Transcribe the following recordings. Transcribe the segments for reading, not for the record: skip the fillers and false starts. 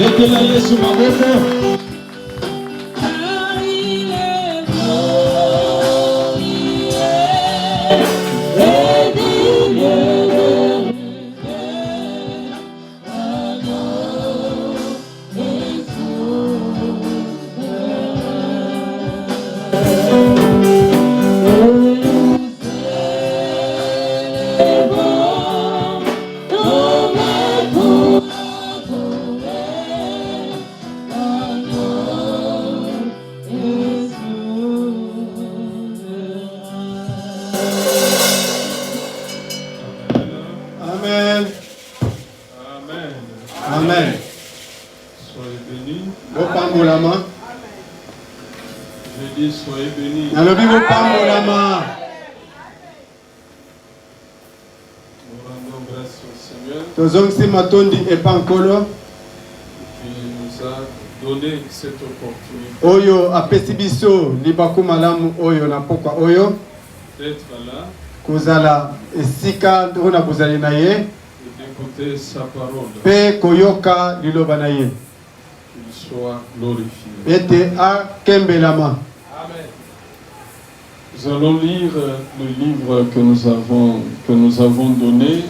Betela Yesu maboko. Soyez bénis. Nous rendons grâce au Seigneur qui nous a donné cette opportunité d'être là et d'écouter sa parole. Qu'il soit glorifié. Nous allons lire le livre que nous avons donné.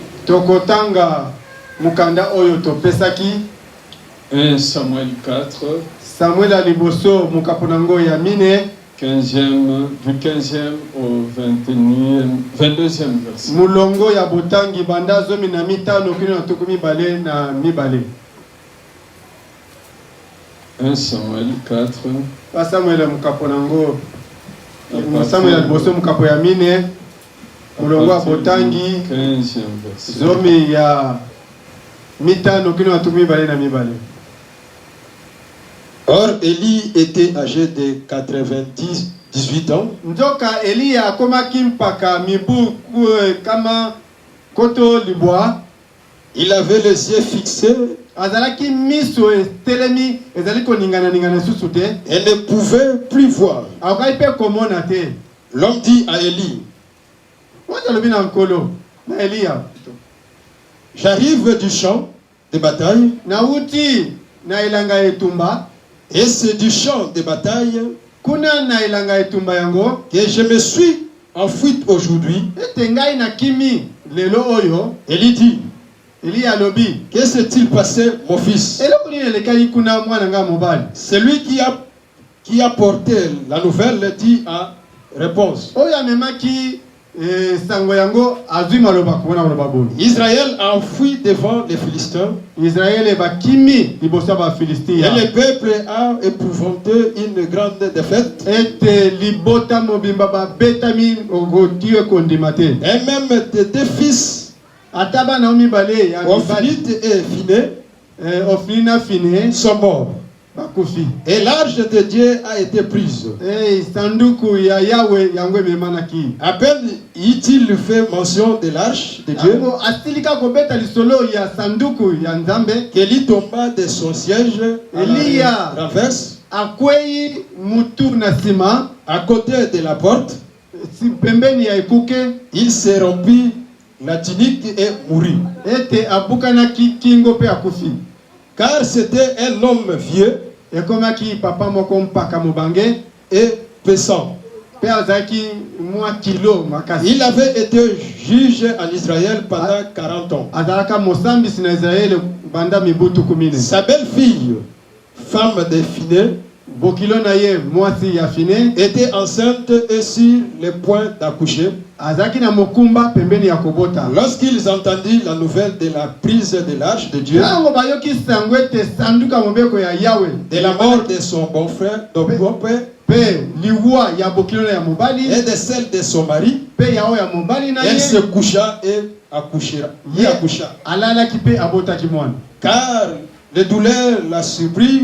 1 Samuel 4. Samuel aliboso mukaponango ya mine. 15e, du 15e au 22e verset. Mulongo ya botangi banda zomi na mitano kino na tukumi bale na mibale. 1 Samuel 4. Pa Samuel mukaponango. Samuel aliboso mukapo ya mine. Mulongo ya botangi. 15e verset. Zomi ya mitano kino na tukumi bale na mibale. Or, Élie était âgé de 18 ans. Ndoka Elia akoma kimpaka mibu kama koto libwa. Il avait les yeux fixés. Azalaki miso telemi ezaliko ningana susute. Et ne pouvait plus voir. Akaipe komona te. L'homme dit à Élie: Wazalobina nkolo na Elia. J'arrive du champ de bataille. Na uti na ilanga etumba. Et c'est du champ de bataille kuna na ilanga etumba yango que je me suis enfui aujourd'hui. Etengai na kimi lelo oyo. Élie dit: Elia lobi, que s'est-il passé, mon fils? Celui qui a porté la nouvelle dit à réponse: Israël a enfui devant les Philistins. Et le peuple a éprouvé une grande défaite. Et même tes deux fils, Ophni et Phiné, sont morts. Et l'arche de Dieu a été prise. À peine y-t-il fait mention de l'arche de Dieu qu'Élie tomba de son siège à la renverse, à côté de la porte. Il s'est rompu la tunique et mourut. Car c'était un homme vieux et pesant. Il avait été juge en Israël pendant 40 ans. Sa belle-fille, femme de Phiné, était enceinte et sur le point d'accoucher. Lorsqu'ils entendirent la nouvelle de la prise de l'arche de Dieu, de la mort de son beau-frère, et de celle de son mari, elle se coucha et accoucha. Car les douleurs la surprirent,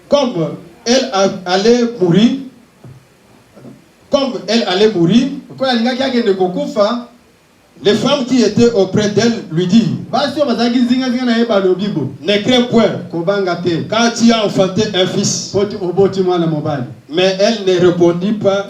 comme elle allait mourir, les femmes qui étaient auprès d'elle lui dirent: ne crains point, car tu as enfanté un fils. Mais elle ne répondit pas.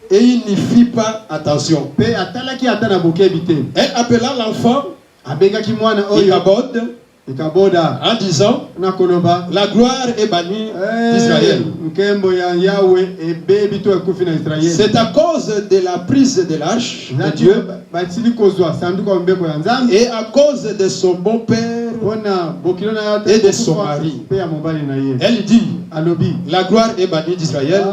Et et il n'y fit pas attention. Pe atalaki atana bokebi te. Elle appela l'enfant Abengaki mwana oyo Ichabod ikaboda en disant, na koloba la gloire est bannie d'Israël. nkembo ya Yahweh ebebi to ekufi na Israël. C'est à cause de la prise de l'arche de Dieu batili kozwa sanduku ya mbeko ya Nzambe et à cause de son bon père pona bokilo na yote et de son mari. pe ya mobali na ye. Elle dit, Alobi la gloire est bannie d'Israël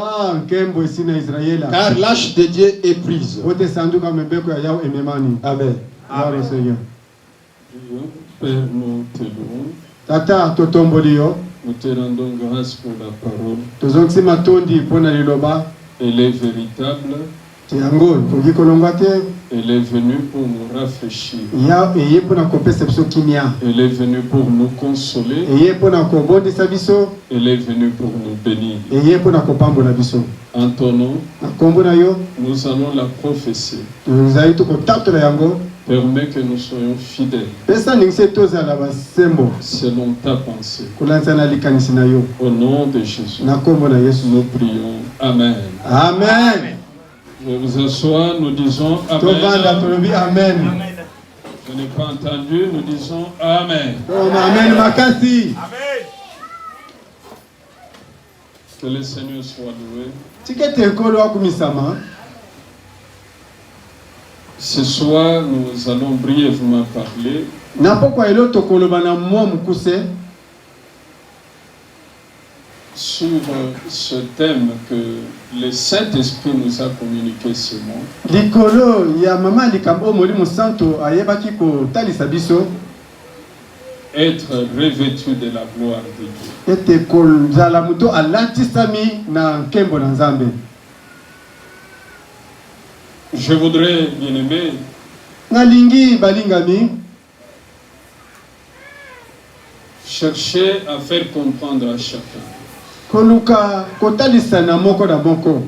nkembo esi na Israël car l'arche de Dieu est prise. wote sanduku ya mbeko ya Yahweh ememani. Amen. Gloire au Seigneur. Père, nous te louons. Tata totomboli yo Nous te rendons grâce pour la parole. tozongisi matondi pona liloba Elle est véritable. yango toki kolongwa te Elle est venue pour nous rafraîchir. ya eye pona kopesa biso kimia Elle est venue pour nous consoler. eye pona kobondisa biso Elle est venue pour nous bénir. eye pona kopambola biso En ton nom, na kombo na yo nous allons la prophétie. tozali tokotatola yango. Permets que nous soyons fidèles Pesa ningise tozala basembo selon ta pensée. kulanza na likanisi na yo Au nom de Jésus, na kombo na Yesu. nous prions. Amen. Amen. Je vous assois, nous disons Tovanda Amen. tolobi amen. Je n'ai pas entendu, nous disons Amen. Toma amen makasi. Que le Seigneur soit loué. Tikete ekolo akumisama. Ce soir, nous allons brièvement parler Na pokwa elo tokoloba na mwa mukuse sur ce thème que le Saint-Esprit nous a communiqué ce mois. likolo ya mama likambo molimo santo ayebaki kotalisa biso Être revêtu de la gloire de Dieu. ete kozala moto alatisami na nkembo na Nzambe. Je voudrais, bien aimé, Nalingi balingami chercher à faire comprendre à chacun koluka kotalisa na moko na moko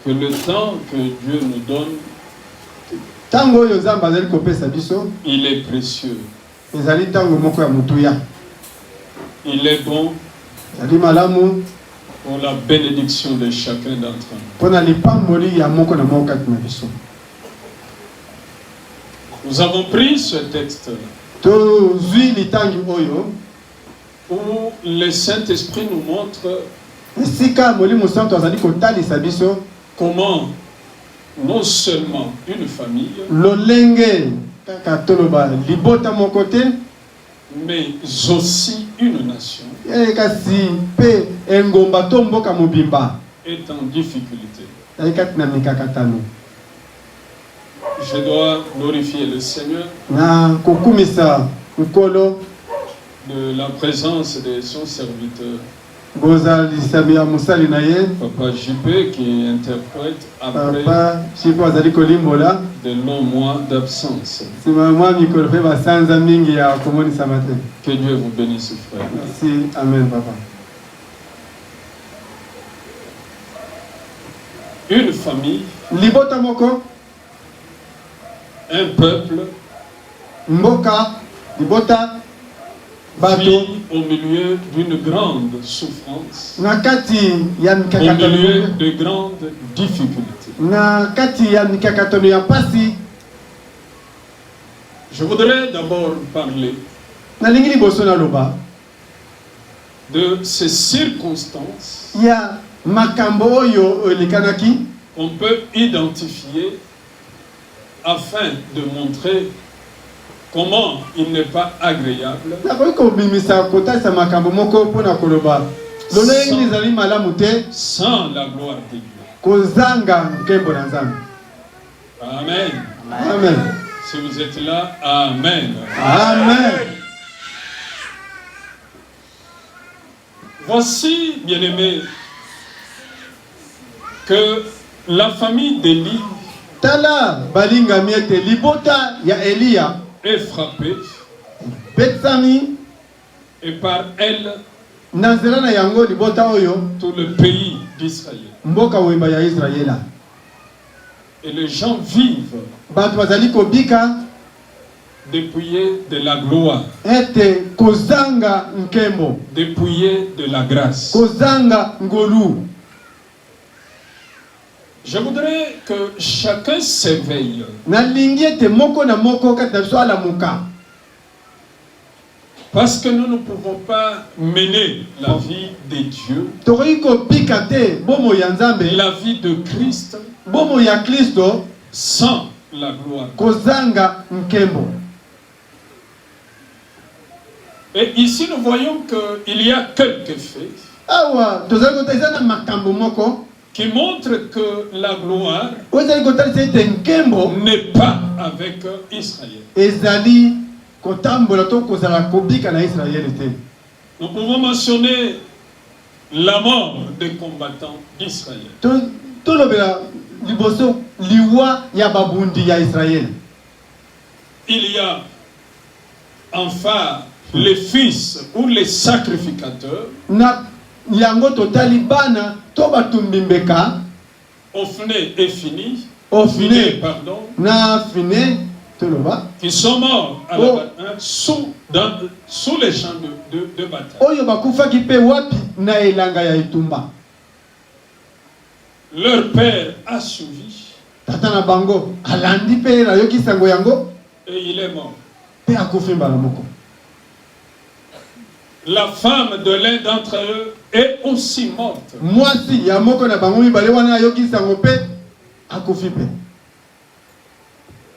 que le temps que Dieu nous donne, tango oyo Nzambe azali kopesa biso il est précieux. ezali tango moko ya mutuya, Il est bon ezali malamu pour la bénédiction de chacun d'entre nous. mpona lipamboli ya moko na moko kati na biso. Nous avons pris ce texte tozwi litangi oyo où le Saint-Esprit nous montre esika molimo santo azali kotalisa biso comment non seulement une famille, lolenge kaka toloba libota moko te mais aussi une nation kasi mpe engomba to mboka mobimba est en difficulté. ezali kati na mikakatano. Je dois glorifier le Seigneur na kokumisa nkolo de la présence de son serviteur, bozalisami ya mosali na ye Papa JP, qui interprète après papa chipo azali kolimbola de longs mois d'absence. nsima mwa mikolo mpe basanza mingi ya komonisama te. Que Dieu vous bénisse, frère. Merci, amen papa. Une famille, libota moko un peuple, mboka libota bato vit au milieu d'une grande souffrance, na kati ya au mikakatano milieu de grandes difficultés. na kati ya mikakatano ya pasi. Je voudrais d'abord parler nalingi liboso naloba de ces circonstances ya makambo oyo elekanaki qu'on peut identifier afin de montrer comment il n'est pas agréable nakoki kobimisa kotalisa makambo moko mpona koloba lolenge ezali malamu te sans la gloire de Dieu. kozanga nkembo na Nzambe. Amen. Amen. Si vous êtes là, Amen. Amen. Voici, bien-aimés, que la famille d'Élie Tala balingami ete libota ya Eliya est frappée betsami et par elle, na nzela na yango libota oyo tout le pays d'Israël. mboka wemba ya Israela. Et les gens vivent Bato bazali kobika dépouillés de la gloire, ete kozanga nkembo, dépouillés de la grâce. kozanga ngolu. Je voudrais que chacun s'éveille. Parce que nous ne pouvons pas mener la vie de Dieu, la vie de Christ, sans la gloire. Et ici nous voyons qu'il y a quelques faits qui montrent que la gloire n'est pas avec Israël. Nous pouvons mentionner la mort des combattants d'Israël. Il y a en phare les fils ou les sacrificateurs, Ophné et Fini, qui sont morts à la sous les champs de bataille. Leur père a suivi et il est mort. La femme de l'un d'entre eux est aussi morte.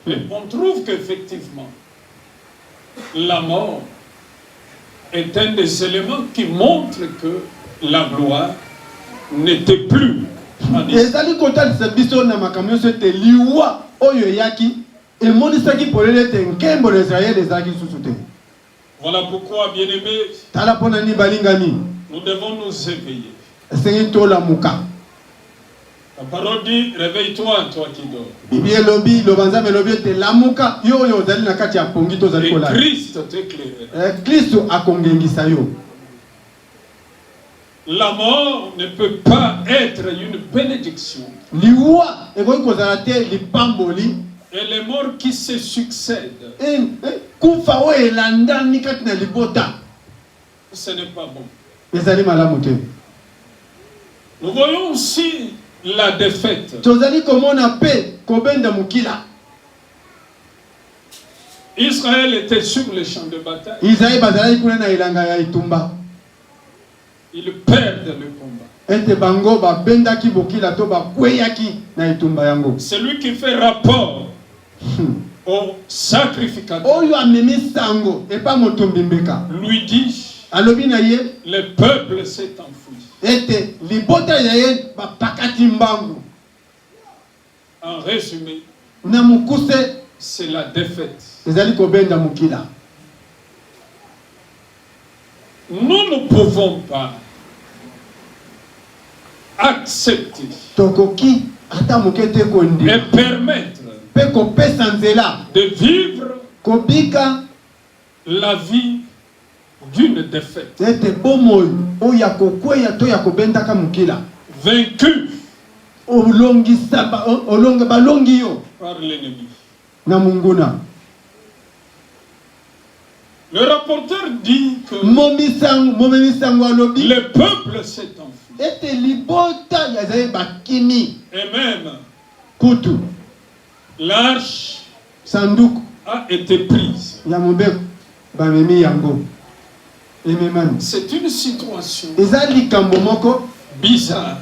Et on trouve qu'effectivement, la mort est un des éléments qui montre que la gloire n'était plus en Israël. Voilà pourquoi, bien-aimés, nous devons nous éveiller. La parole dit, réveille-toi, toi qui dors. Et Christ t'éclaire. La mort ne peut pas être une bénédiction. Et les morts qui se succèdent, ce n'est pas bon. Nous voyons aussi la défaite. Israël était sur les champs de bataille. Ils perdent le combat. Celui qui fait rapport au sacrificateur lui dit, le peuple s'est enfui. En résumé, c'est la défaite. Nous ne pouvons pas accepter et permettre de vivre la vie d'une défaite. Vaincu par l'ennemi. Le rapporteur dit que le peuple s'est enfui. Et même l'arche a été prise. C'est une situation bizarre,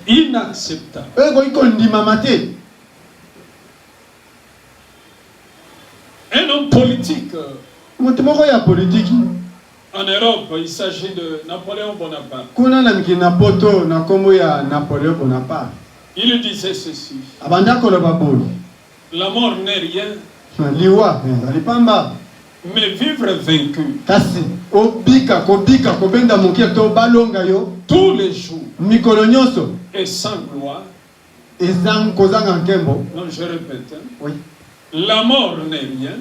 inacceptable. Un homme politique en Europe, il s'agit de Napoléon Bonaparte. Il disait ceci: la mort n'est rien, mais vivre vaincu tous les jours et sans gloire. Non, je répète, hein. La mort n'est rien,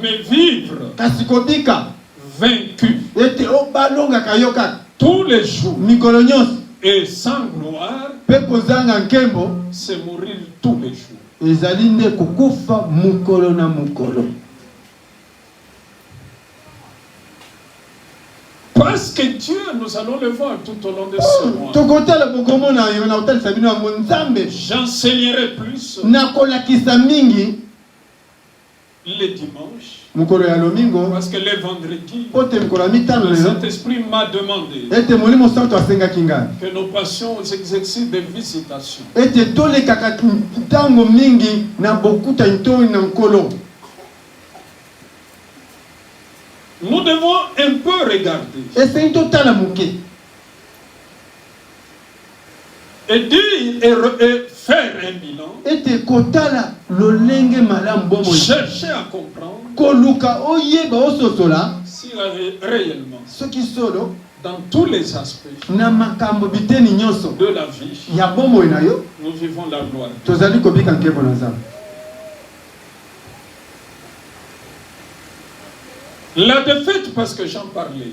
mais vivre vaincu tous les jours et sans gloire, c'est mourir tous les jours. Parce que Dieu, nous allons le voir tout au long de ce mois. J'enseignerai plus les dimanches. Parce que les vendredis, le Saint-Esprit m'a demandé que nous passions aux exercices de visitation. Nous devons un peu regarder et dire et faire un bilan, chercher à comprendre si réellement, dans tous les aspects de la vie, nous vivons la gloire. La défaite, parce que j'en parlais,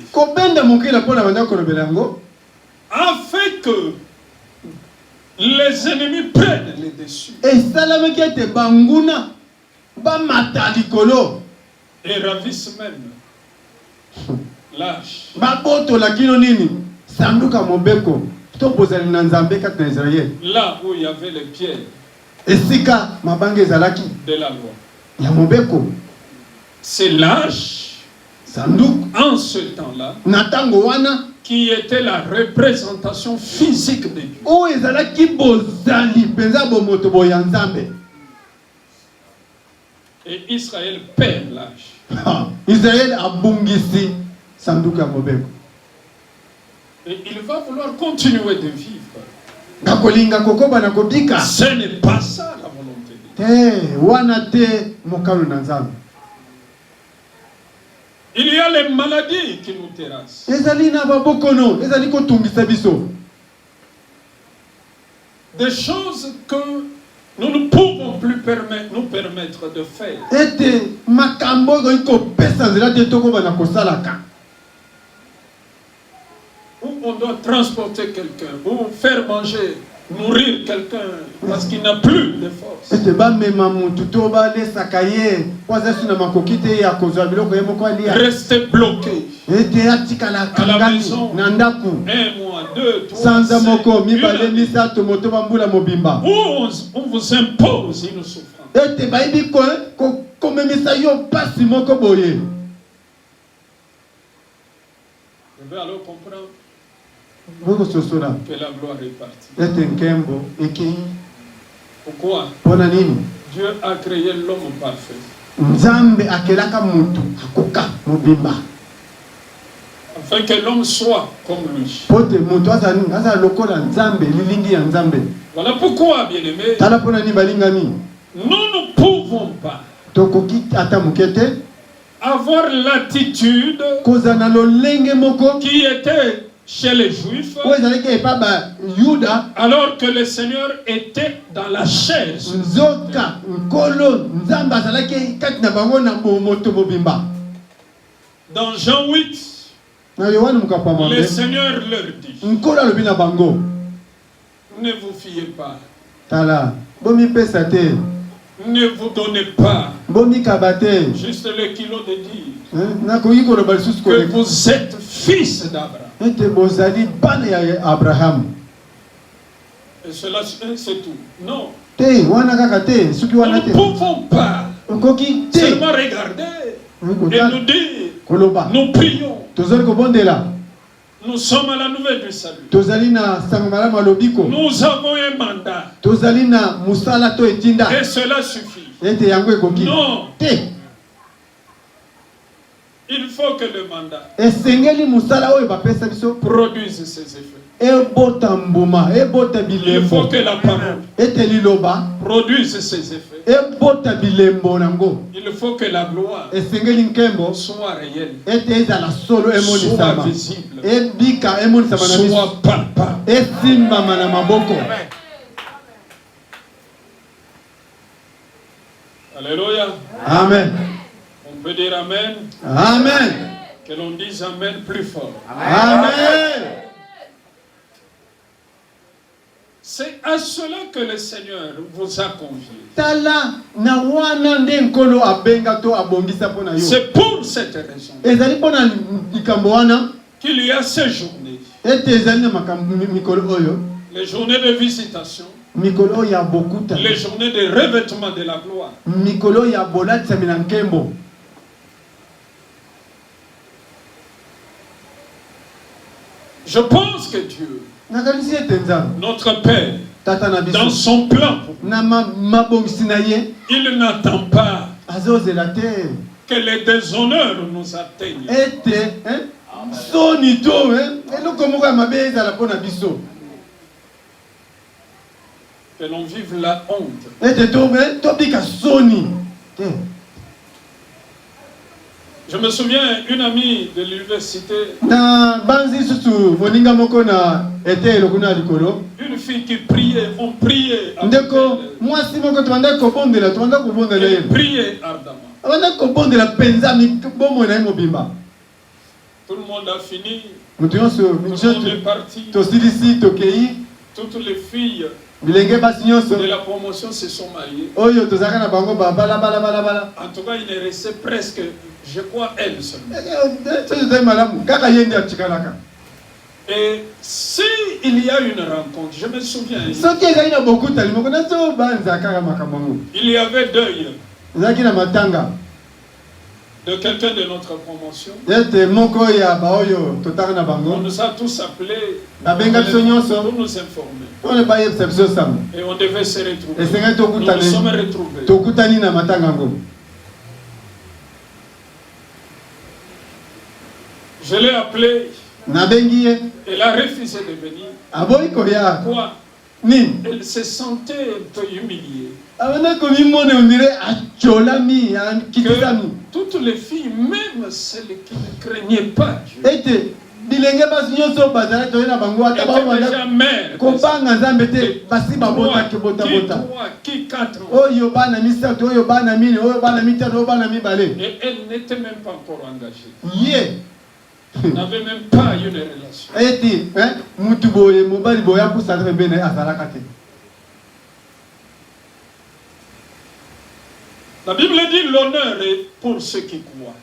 a fait que les ennemis prennent les dessus et ravissent même l'âge. Là où il y avait les pierres de la loi, c'est l'âge en ce temps-là qui était la représentation physique de Dieu. Et Israël perd l'âge. Et il va vouloir continuer de vivre. Ce n'est pas ça la volonté de Dieu. Il y a les maladies qui nous terrassent. Des choses que nous ne pouvons plus nous permettre de faire. Où on doit transporter quelqu'un, ou faire manger, nourrir quelqu'un parce qu'il n'a plus de force. Rester bloqué à la maison 1 mois, 2, 3, 5, où on vous impose une souffrance. Je vais alors comprendre que la gloire est partie. Pourquoi? Dieu a créé l'homme parfait. Afin que l'homme soit comme lui. Voilà pourquoi, bien-aimés, nous ne pouvons pas avoir l'attitude qui était chez les Juifs, alors que le Seigneur était dans la chair. Dans Jean 8, le Seigneur leur dit: ne vous fiez pas, ne vous donnez pas juste le kilo de dire que vous êtes fils d'Abraham. Et cela, c'est tout. Non. Nous ne pouvons pas seulement regarder et nous dire: nous prions. Nous sommes à la nouvelle du salut. Nous avons un mandat. Et cela suffit. Non. Il faut que le mandat produise ses effets. Il faut que la parole produise ses effets. Il faut que la gloire soit réelle, soit visible, soit palpable. Alléluia. Amen. On peut dire Amen. Amen. Que l'on dise Amen plus fort. Amen. C'est à cela que le Seigneur vous a convié. C'est pour cette raison qu'il y a ces journées, les journées de visitation, les journées de revêtement de la gloire. Je pense que Dieu, notre Père, dans son plan, il n'attend pas que les déshonneurs nous atteignent. Que l'on vive la honte. Je me souviens, une amie de l'université, une fille qui priait, on priait avec elle. Elle priait ardemment. Tout le monde a fini. Tout le monde est parti. Toutes les filles de la promotion se sont mariées. En tout cas, il est resté presque, je crois, elle seulement. Et s'il y a une rencontre, je me souviens, il y avait deuil de quelqu'un de notre promotion. On nous a tous appelés pour nous informer. Et on devait se retrouver. Nous nous sommes retrouvés. Je l'ai appelé. Elle a refusé de venir. Quoi? Elle se sentait un peu humiliée. Que toutes les filles, même celles qui ne craignaient pas Dieu, étaient déjà mères. Qui 4 ans. Et elle n'était même pas encore engagée. N'avait même pas une relation. La Bible dit l'honneur est pour ceux qui croient.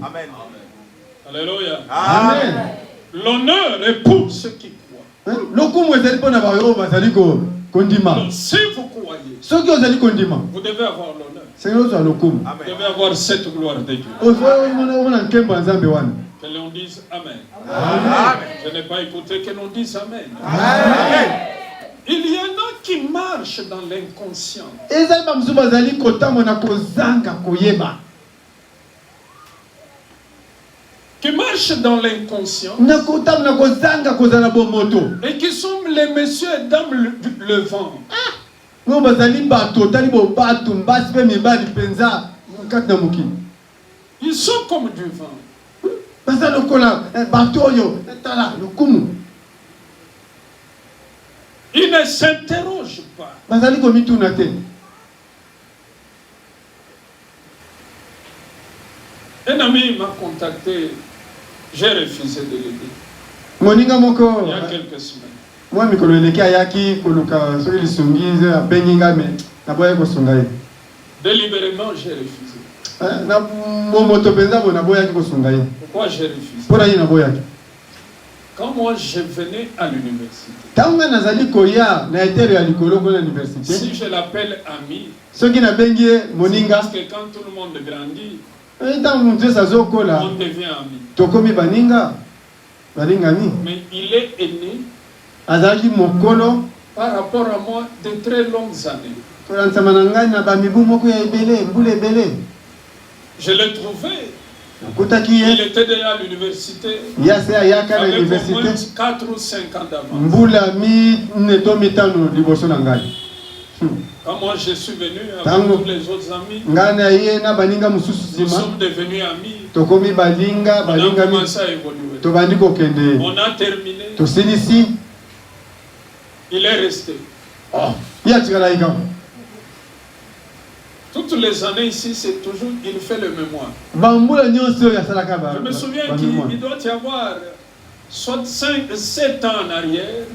Amen. Alléluia. Amen. L'honneur est pour ceux qui croient. Donc, si vous croyez, vous devez avoir l'honneur. Vous devez avoir cette gloire de Dieu. Que l'on dise Amen. Amen. Je n'ai pas écouté que l'on dise Amen. Amen. Il y en a qui marchent dans l'inconscient. Qui marchent dans l'inconscient. Et qui sont les messieurs et dames le vent. Ils sont comme du vent. Ils ne s'interrogent pas. Un ami m'a contacté, j'ai refusé de l'aider. Il y a quelques semaines. Délibérément, j'ai refusé. Pourquoi j'ai refusé? Quand moi je venais à l'université, si je l'appelle ami, parce que quand tout le monde grandit, on devient ami. Mais il est aîné par rapport à moi de très longues années. Je l'ai trouvé. Il était déjà à l'université. Avec au moins 4 ou 5 ans d'avance. Quand moi je suis venu avec tous les autres amis, nous sommes devenus amis. On a commencé à évoluer. On a terminé. Il est resté. Toutes les années ici, c'est toujours, il fait le mémoire. Je me souviens qu'il doit y avoir soit 7 ans en arrière.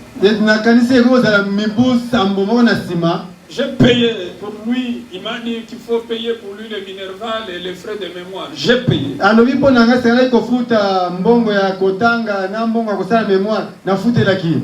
J'ai payé pour lui. Il m'a dit qu'il faut payer pour lui le Minerval et les frais de mémoire. J'ai payé. alobi mpo na ngai sengeli kofuta mbongo ya kotanga na mbongo ya kosala mémoire nafutelaki.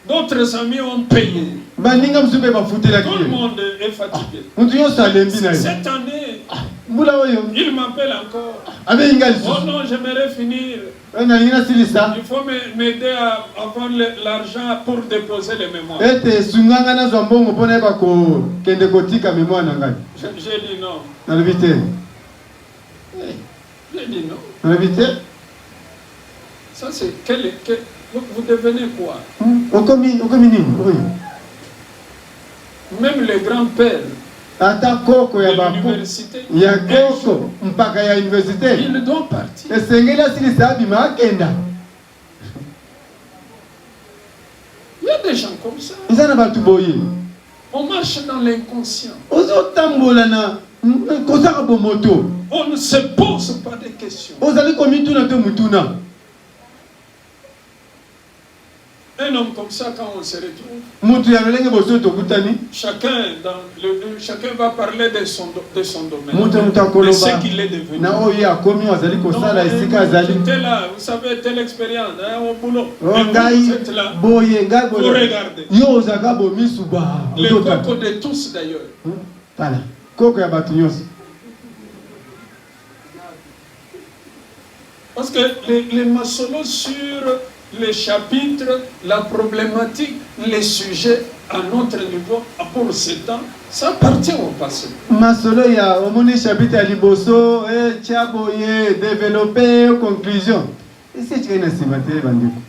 D'autres amis ont payé. baninga mosusu mpe bafutelaki. Tout le monde est fatigué. mutu nyonso alembi na ye. Cette année, mbula oyo il m'appelle encore. abengi ngai Oh lisusu non, j'aimerais finir. nalingi nasilisa Il faut m'aider à avoir l'argent pour déposer les mémoires. ete sunga ngai nazwa mbongo mpo nayeba kokende kotika mémoire na ngai. J'ai dit non. nalobi te J'ai dit non. nalobi te. Ça c'est vous devenez quoi? okomi nini oyo. Même les grands-pères ata koko de ya baku l'université, ya koko mpaka ya université il doit partir. esengeli asilisa abima akenda. Il y a des gens comme ça. eza na bato boye On marche dans l'inconscient. ozotambola na kozaka bomoto On ne se pose pas de questions. ozali komituna te mutuna. Un homme comme ça, quand on se retrouve, mutu ya lolenge boso tokutani chacun va parler de son domaine, mutu de akoloba ce qu'il est devenu. na oyo akomi azali kosala esika azali. J'étais là, vous savez, telle expérience, hein, au boulot. Oh, Et vous, ngai vous êtes là, boye ngai vous boye regardez. yo ozaka bomisu ba Les ozotala. cocos de tous d'ailleurs. tala koko ya bato nyonso. Parce que les masolos sur les chapitres, la problématique, les sujets à notre niveau, pour ce temps, ça appartient au passé. masolo ya omoni chapitre ya liboso tia boye développer conclusion esi etikali na nsima te bandeko.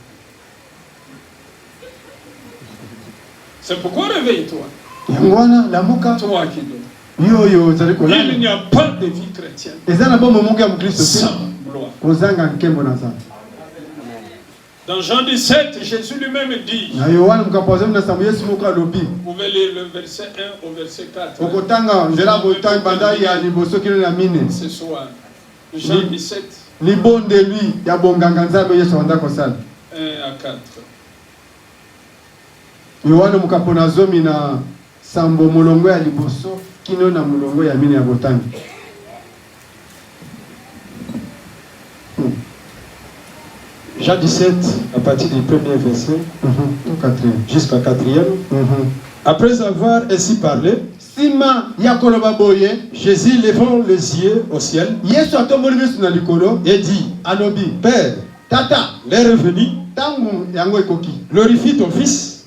C'est pourquoi réveille-toi, yango wana lamuka toi qui dors. yo oyo ozali Il kolala n'y a pas de vie chrétienne eza na bomoi moko ya mokristo te sans gloire. kozanga nkembo na nzambe. Dans Jean 17, Jésus lui-même dit, na yohana mokambo azomi na nsambo yesu moko alobi vous pouvez lire le verset 1 au verset 4 okotanga nzela botangi banda ya liboso kino na mine ce soir. Jean 17, libondeli ya bonganga nzambe yesu abanda kosala. 1 à 4. yohana mokambo na zomi na sambo molongo ya liboso kino na molongo ya mine ya botangi. Jean 17, à partir du premier verset jusqu'à 4e. Après avoir ainsi parlé, sima ya koloba boye Jésus levant les yeux au ciel yesu atomboli miso na likolo et dit, alobi Père, tata l'heure est venue, ntango yango ekoki glorifie ton Fils,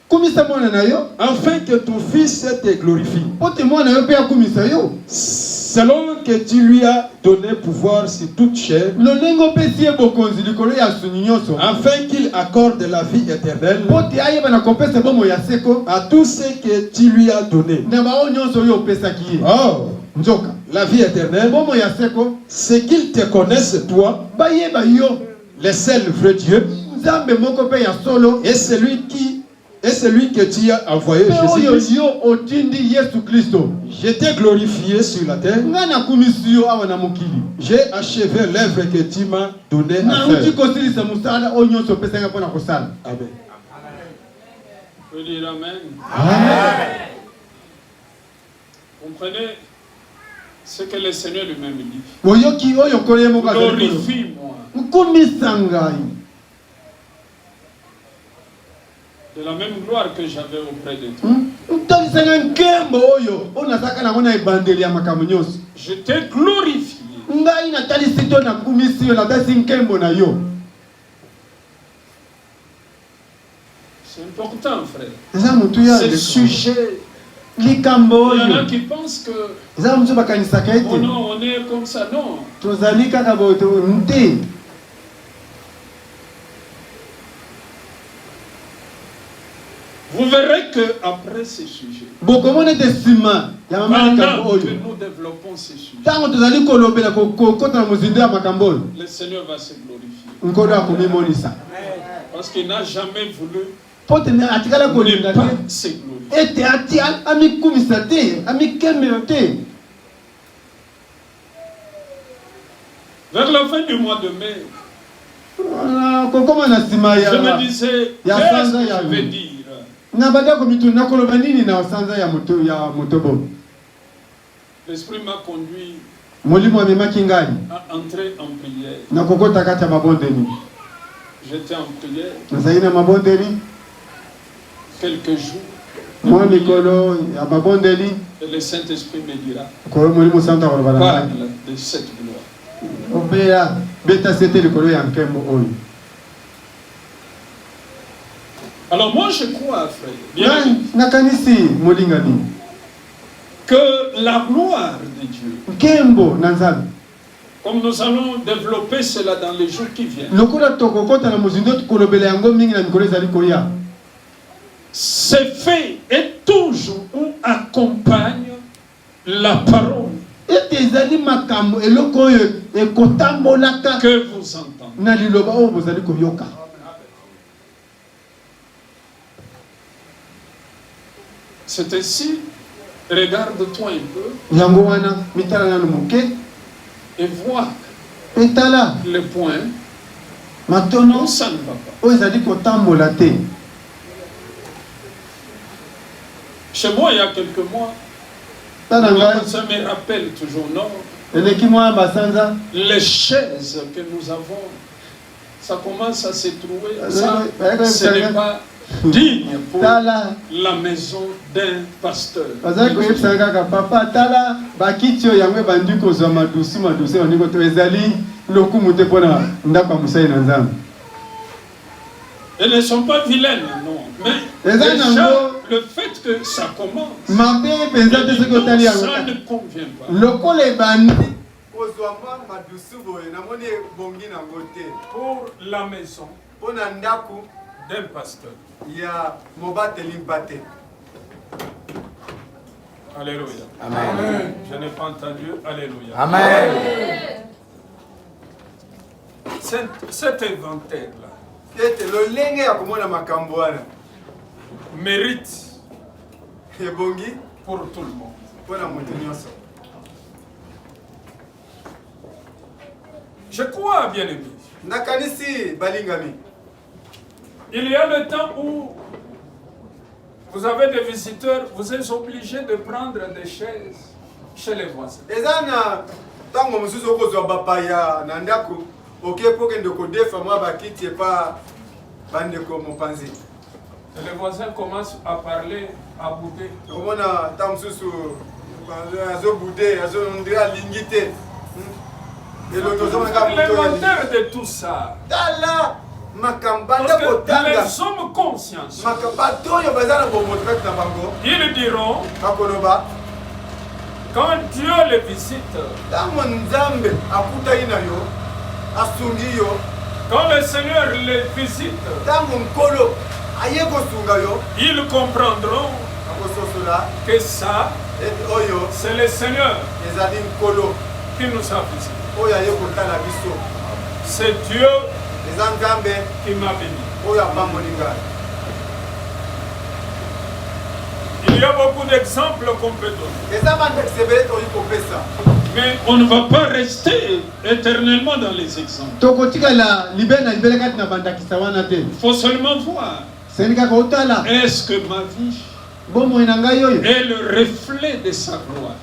kumisa mwana na yo afin que ton Fils te glorifie, po te mwana yo mpe akumisa yo selon que tu lui as donné pouvoir sur toute chair, lolenge opesi ye bokonzi likolo ya suni nyonso afin qu'il accorde la vie éternelle po te ayeba na kopesa bomoi ya seko à tous ceux que tu lui as donné. na bao nyonso oyo opesaki ye. Or, nzoka la vie éternelle, bomoi ya seko c'est qu'ils te connaissent toi, bayeba yo le seul vrai Dieu, nzambe moko mpe ya solo et celui que tu as envoyé, mpe oyo Jésus-Christ. yo otindi yesu kristo. Je t'ai glorifié sur la terre. ngai nakumisi yo awa na mokili J'ai achevé l'œuvre que tu m'as donnée à nauti faire. kosilisa mosala oyo nyonso opesanga mpo na kosala. Amen. Je dis Amen. Amen. Comprenez ce que le Seigneur lui-même dit. oyoki oyo kolo ye moko azali kolo Glorifie-moi. nkumisa ngai De la même gloire que j'avais auprès de toi. ntolisanga nkembo oyo oyo nazalaka nango na ebandeli ya makambo nyonso. Je t'ai glorifié. ngai natalisi to nakumisi yo natalisi nkembo na yo. C'est important, frère. eza motu ya Ce sujet, likambo il y en a oyo qui pensent que, eza mosusu bakanisaka oh ete non, on est comme ça. Non. tozali kaka te. Vous verrez que après ces sujets, bokomona ete nsima ya mama likambo pendant que oyo nous développons ces sujets, ntango tozali kolobela kokota na mozindo ya makambo oyo le Seigneur va se glorifier. nkolo akomimonisa Parce qu'il n'a jamais voulu po te atikala ne kolinga pas te se glorifier. ete ati amikumisa te amikemela te. Vers la fin du mois de mai, kokoma na nsima je me ya disais, ya qu'est-ce sanza que ya je vais dire? L'Esprit m'a conduit à entrer en prière. J'étais en prière quelques jours. Et le Saint-Esprit me dira, parle de cette gloire. Alors moi je crois, frère, que la gloire de Dieu, comme nous allons développer cela dans les jours qui viennent, c'est fait et toujours ou accompagne la parole que vous entendez. C'est ainsi, regarde-toi un peu et vois le point où ça ne va pas. Chez moi, il y a quelques mois, ça me rappelle toujours, non? Les chaises que nous avons, ça commence à se trouver. Ça, ce n'est pas digne pour la maison d'un pasteur. Elles ne sont pas vilaines, non. Mais déjà, le fait que ça commence, ça ne convient pas. Pour la maison d'un pasteur. Alléluia. Amen. Je n'ai pas entendu. Alléluia. Amen. Cet inventaire-là mérite pour tout le monde. Je crois, bien aimé. Il y a le temps où vous avez des visiteurs, vous êtes obligés de prendre des chaises chez les voisins. Et les voisins commencent à parler, à bouder. L'inventaire de tout ça. Parce que les hommes conscients, ils diront, quand Dieu les visite, quand le Seigneur les visite, ils comprendront que ça, c'est le Seigneur qui nous a visités. C'est Dieu qui m'a béni. Il y a beaucoup d'exemples qu'on peut donner. Mais on ne va pas rester éternellement dans les exemples. Il faut seulement voir. Est-ce que ma vie est le reflet de sa gloire?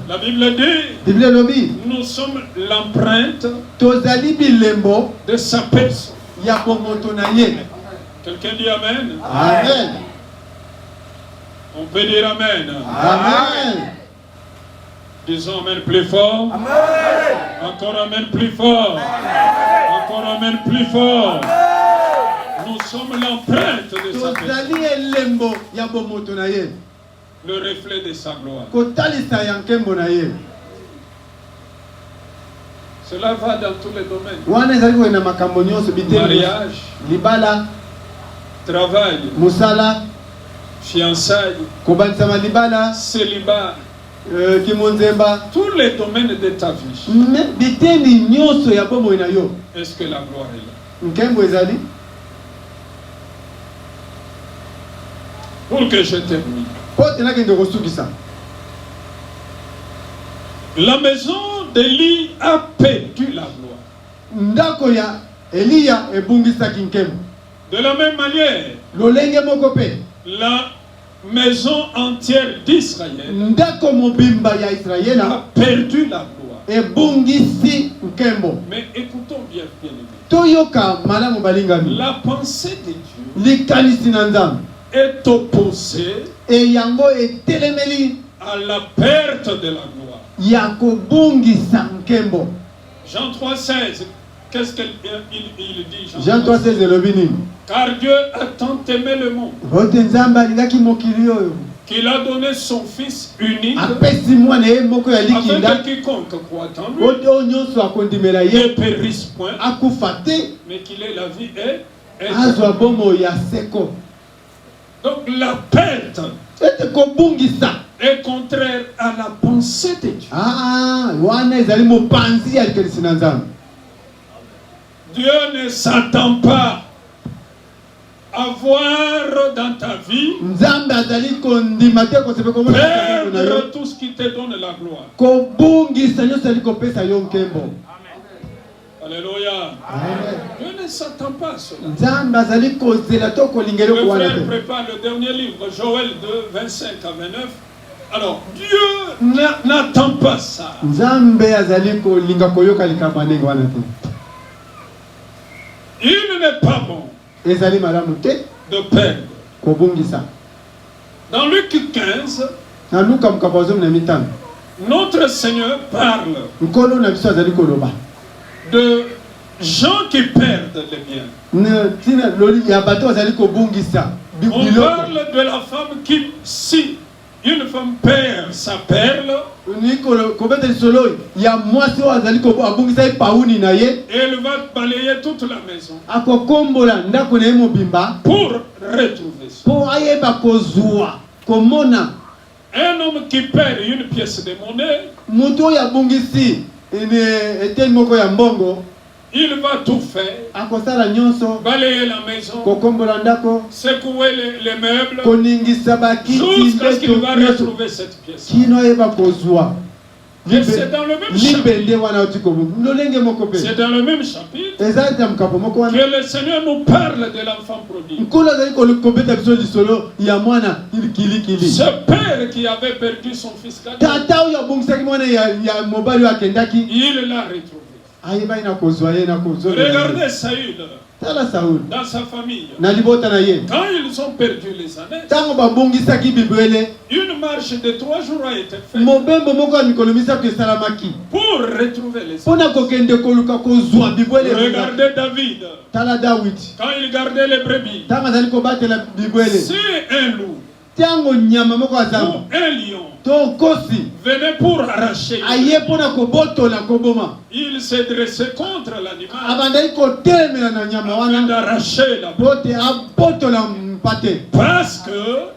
La Bible dit, nous sommes l'empreinte de sa personne. Quelqu'un dit Amen? Amen. On peut dire Amen. Amen. Disons Amen plus fort. Amen. Encore Amen plus fort. Encore Amen plus fort. Nous sommes l'empreinte de sa personne. Le reflet de sa gloire. Cela va dans tous les domaines. Mariage, travail, fiançailles, célibat, tous les domaines de ta vie. Est-ce que la gloire est là? Pour que je termine. La maison d'Élie a perdu la gloire. De la même manière, lolenge moko pe la maison entière d'Israël ndako mobimba ya Israela a perdu la gloire. ebungisi nkembo. Mais écoutons bien, bien-aimés. Toyoka malamu balingami La pensée de Dieu likanisi na Nzambe est opposée eyango etelemeli à la perte de la gloire. ya kobungisa nkembo. Jean 3,16, qu'est-ce qu'il il dit? Jean 3,16 elobi nini? Car Dieu a tant aimé le monde Ote Nzambe alingaki mokili oyo qu'il a donné son Fils unique apesi mwana ye moko ya afin likinda que quiconque croit en lui ote oyo nyonso akondimela ne ye périsse point, akufa te mais qu'il ait la vie et azwa bomoi ya seko. Donc la perte Ete kobungisa est contraire à la pensée de Dieu. wana ezali mopanzi ya likanisi na Nzambe. Dieu ne s'attend pas à voir dans ta vie Nzambe azali kondima te kosepe komona na yo perdre tout ce qui te donne la gloire. kobungisa nyonso ali kopesa yo nkembo. Alléluia. Amen. Dieu ne s'attend pas à cela. Nzambe azali kozela to kolingela Le ko wana frère te. prépare le dernier livre, Joël 2, 25 à 29. Alors, Dieu n'attend pas ça. Nzambe azali kolinga koyoka likambo ndenge wana te. Il n'est pas bon Ezali malamu te de perdre. kobungisa. Dans Luc 15, Na Luka mokabo zomi na mitano notre Seigneur parle nkolo na biso azali koloba de gens qui perdent les biens. na tina loli ya bato azali kobungisa On biloko. parle de la femme qui, si une femme perd sa perle, Ni kobeta lisolo ya mwasi oyo azali kobungisa ye pauni na ye elle va balayer toute la maison akokombola ndako na ye mobimba pour retrouver ça. po ayeba kozwa komona. Un homme qui perd une pièce de monnaie, Mutu oyo abungisi eteni moko ya mbongo il va tout faire, akosala nyonso balayer la maison, kokombola ndako secouer les meubles, koningisa bakiti jusqu'à ce qu'il va nyonso retrouver cette pièce. kino ayeba kozwa Et c'est dans le même chapitre, libende wana oti kobu lolenge moko pe c'est dans le même chapitre eza ete ya mkapo moko wana que le Seigneur nous parle de l'enfant prodigue. nkolo azali kobeta biso lisolo ya mwana kilikili. Ce père qui avait perdu son fils cadet, Tata oyo abungisaki mwana ya mobali oyo akendaki il l'a retrouvé. ayebai na kozwa ye na kozwa. Regardez Saül tala Sauli dans sa famille. na libota na ye Quand ils ont perdu les années, ntango babungisaki bibwele une marche de 3 jours a été faite mobembo moko ya mikolo misato esalamaki pour retrouver les mpo années. na kokende koluka kozwa bibwele. Regardez David, Tala Dawidi quand il gardait les brebis, ntango azali kobatela bibwele si un loup ntango nyama moko ya ou zamba un lion to nkosi venait pour arracher, aye mpo na kobotola koboma il s'est dressé contre l'animal abandaki kotelemela na nyama afin wana d'arracher la po te abotola mpate Parce que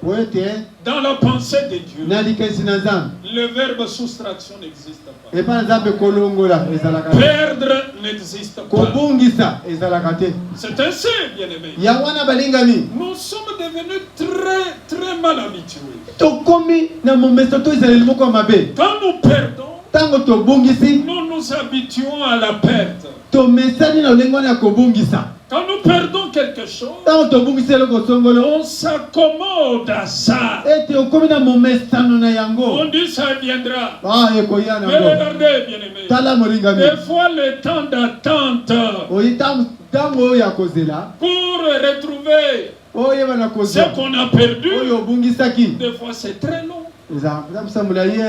po ete dans la pensée de Dieu, na likanisi na Nzambe le verbe soustraction n'existe pas. epa na Nzambe kolongola ezalaka te. Perdre n'existe pas. Kobungisa ezalaka te. C'est ainsi, bien-aimé. Ya wana balingami Nous sommes devenus très mal habitués. tokomi na momeso to ezaleli moko ya mabe. Quand nous perdons, Ntango tobungisi nous nous habituons à la perte. tomesani na lolenge wana ya kobungisa. Quand nous perdons quelque chose, Ntango tobungisi eloko songolo on s'accommode à ça. ete okomi na momesano na On yango. dit ça viendra. Ekoya Mais nango. regardez, bien-aimé. Tala molingami. Des fois, le temps d'attente Oyi ntango oyo ya kozela pour retrouver oyeba na ce kozwa qu'on a perdu, oyo obungisaki des fois c'est très long. eza mosambula ye.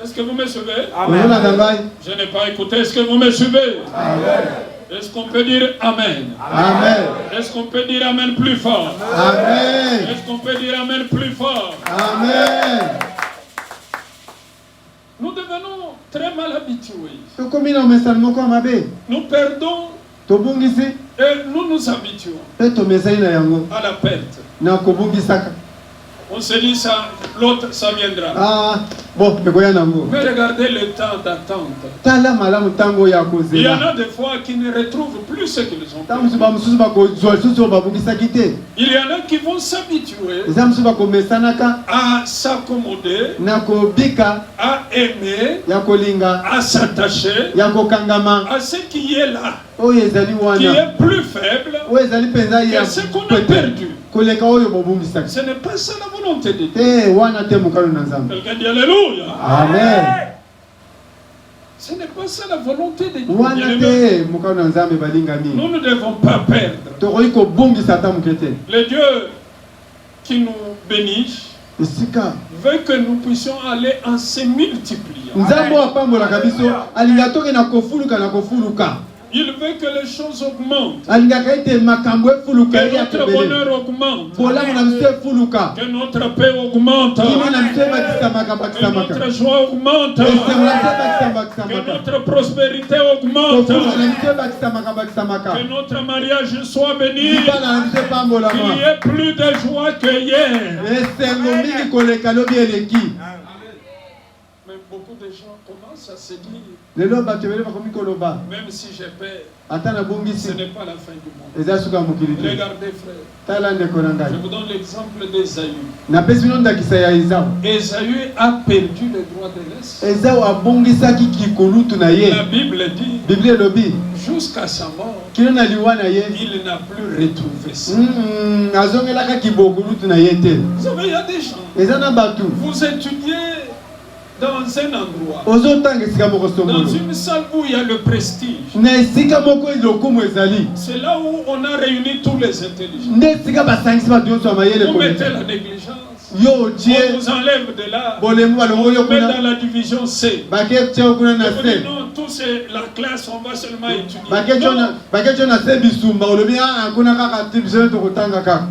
Est-ce que vous me suivez? Oyolanda ngai. Je n'ai pas écouté. Est-ce que vous me suivez? Est-ce qu'on peut dire Amen? Amen. Est-ce qu'on peut dire Amen plus fort? Amen. Est-ce qu'on peut dire Amen plus fort? Amen. Nous devenons très mal habitués. Tokomi na omesano moko ya mabe. Nous perdons Tobungisi et nous nous habituons pe tomesani na yango à la perte. na kobungisaka. On se dit ça, l'autre, ça viendra. Ah, bon, ekoya nango. Mais regardez le temps d'attente. Tala malamu tango ya kozela. Il y en a des fois qui ne retrouvent plus ce qu'ils ont Tango perdu. suba mususu bakozwa lisusu babukisaki te. Il y en a qui vont s'habituer Eza mususu bakomesanaka à s'accommoder, na kobika à aimer, ya kolinga à s'attacher ya kokangama à ce qui est là, oyo ezali qui wana est plus faible oyo ezali mpenza ya que ce qu'on a perdu. koleka oyo bobumbisaki Ce n'est pas ça la volonté de Dieu. te wana te mokalo na nzambe. Quelqu'un dit Alléluia. Amen. Ce n'est pas ça la volonté de Dieu. Wana Bien-aimés, te mokalo na nzambe balingami nous ne devons pas perdre. tokoki kobongisa ata moke te. Le Dieu qui nous bénit Esika veut que nous puissions aller en se multipliant. nzambe oyo apambolaka biso alinga toke na kofuluka na kofuluka. Il veut que les choses augmentent, Alingaka ete makambo efuluka que ya notre tebele. bonheur augmente, Bolamu na biso efuluka. que notre paix augmente, Kimi na biso ebakisamaka que bakisamaka. notre joie augmente, Esengo na biso que ebakisamaka. notre prospérité augmente, Kofuluka na biso ebakisamaka bakisamaka. que notre mariage soit béni, Libala na biso qu'il epambolama. y ait plus de joie que hier. Esengo mingi koleka lobi eleki. Mais beaucoup de gens commencent à se dire, Lelo bato ebele bakomi koloba. même si j'ai peur, Ata na ce bongisi n'est pas la fin du monde. eza suka mokili te. Regardez frère, Tala ndeko na je ngai. vous donne l'exemple d'Ésaü. Napesi bino ndakisa ya Esau. Ésaü a perdu le droit de l'Est. Esau abongisaki kikolutu na ye. La Bible dit, Biblia elobi jusqu'à sa mort, kino na liwa na ye il n'a plus retrouvé ça. azongelaka kibokolutu na ye te. Vous savez, il y a des gens, Eza na bato vous étudiez dans un endroit, ozotanga esika moko dans songolo une salle où il y a le prestige. na esika moko lokumu ezali C'est là où on a réuni tous les intelligents. nde esika basangisi bato nyonso ya mayele Vous mettez koleka la négligence, yo on otie vous enlève de là, bolemu on balongoli yo vous met dans kuna la division C. bake tia yo kuna na Et vous dites se non, tout c'est la classe, on va seulement étudier. bake tia na se bisumba olobi kuna kaka ti biso tokotanga kaka.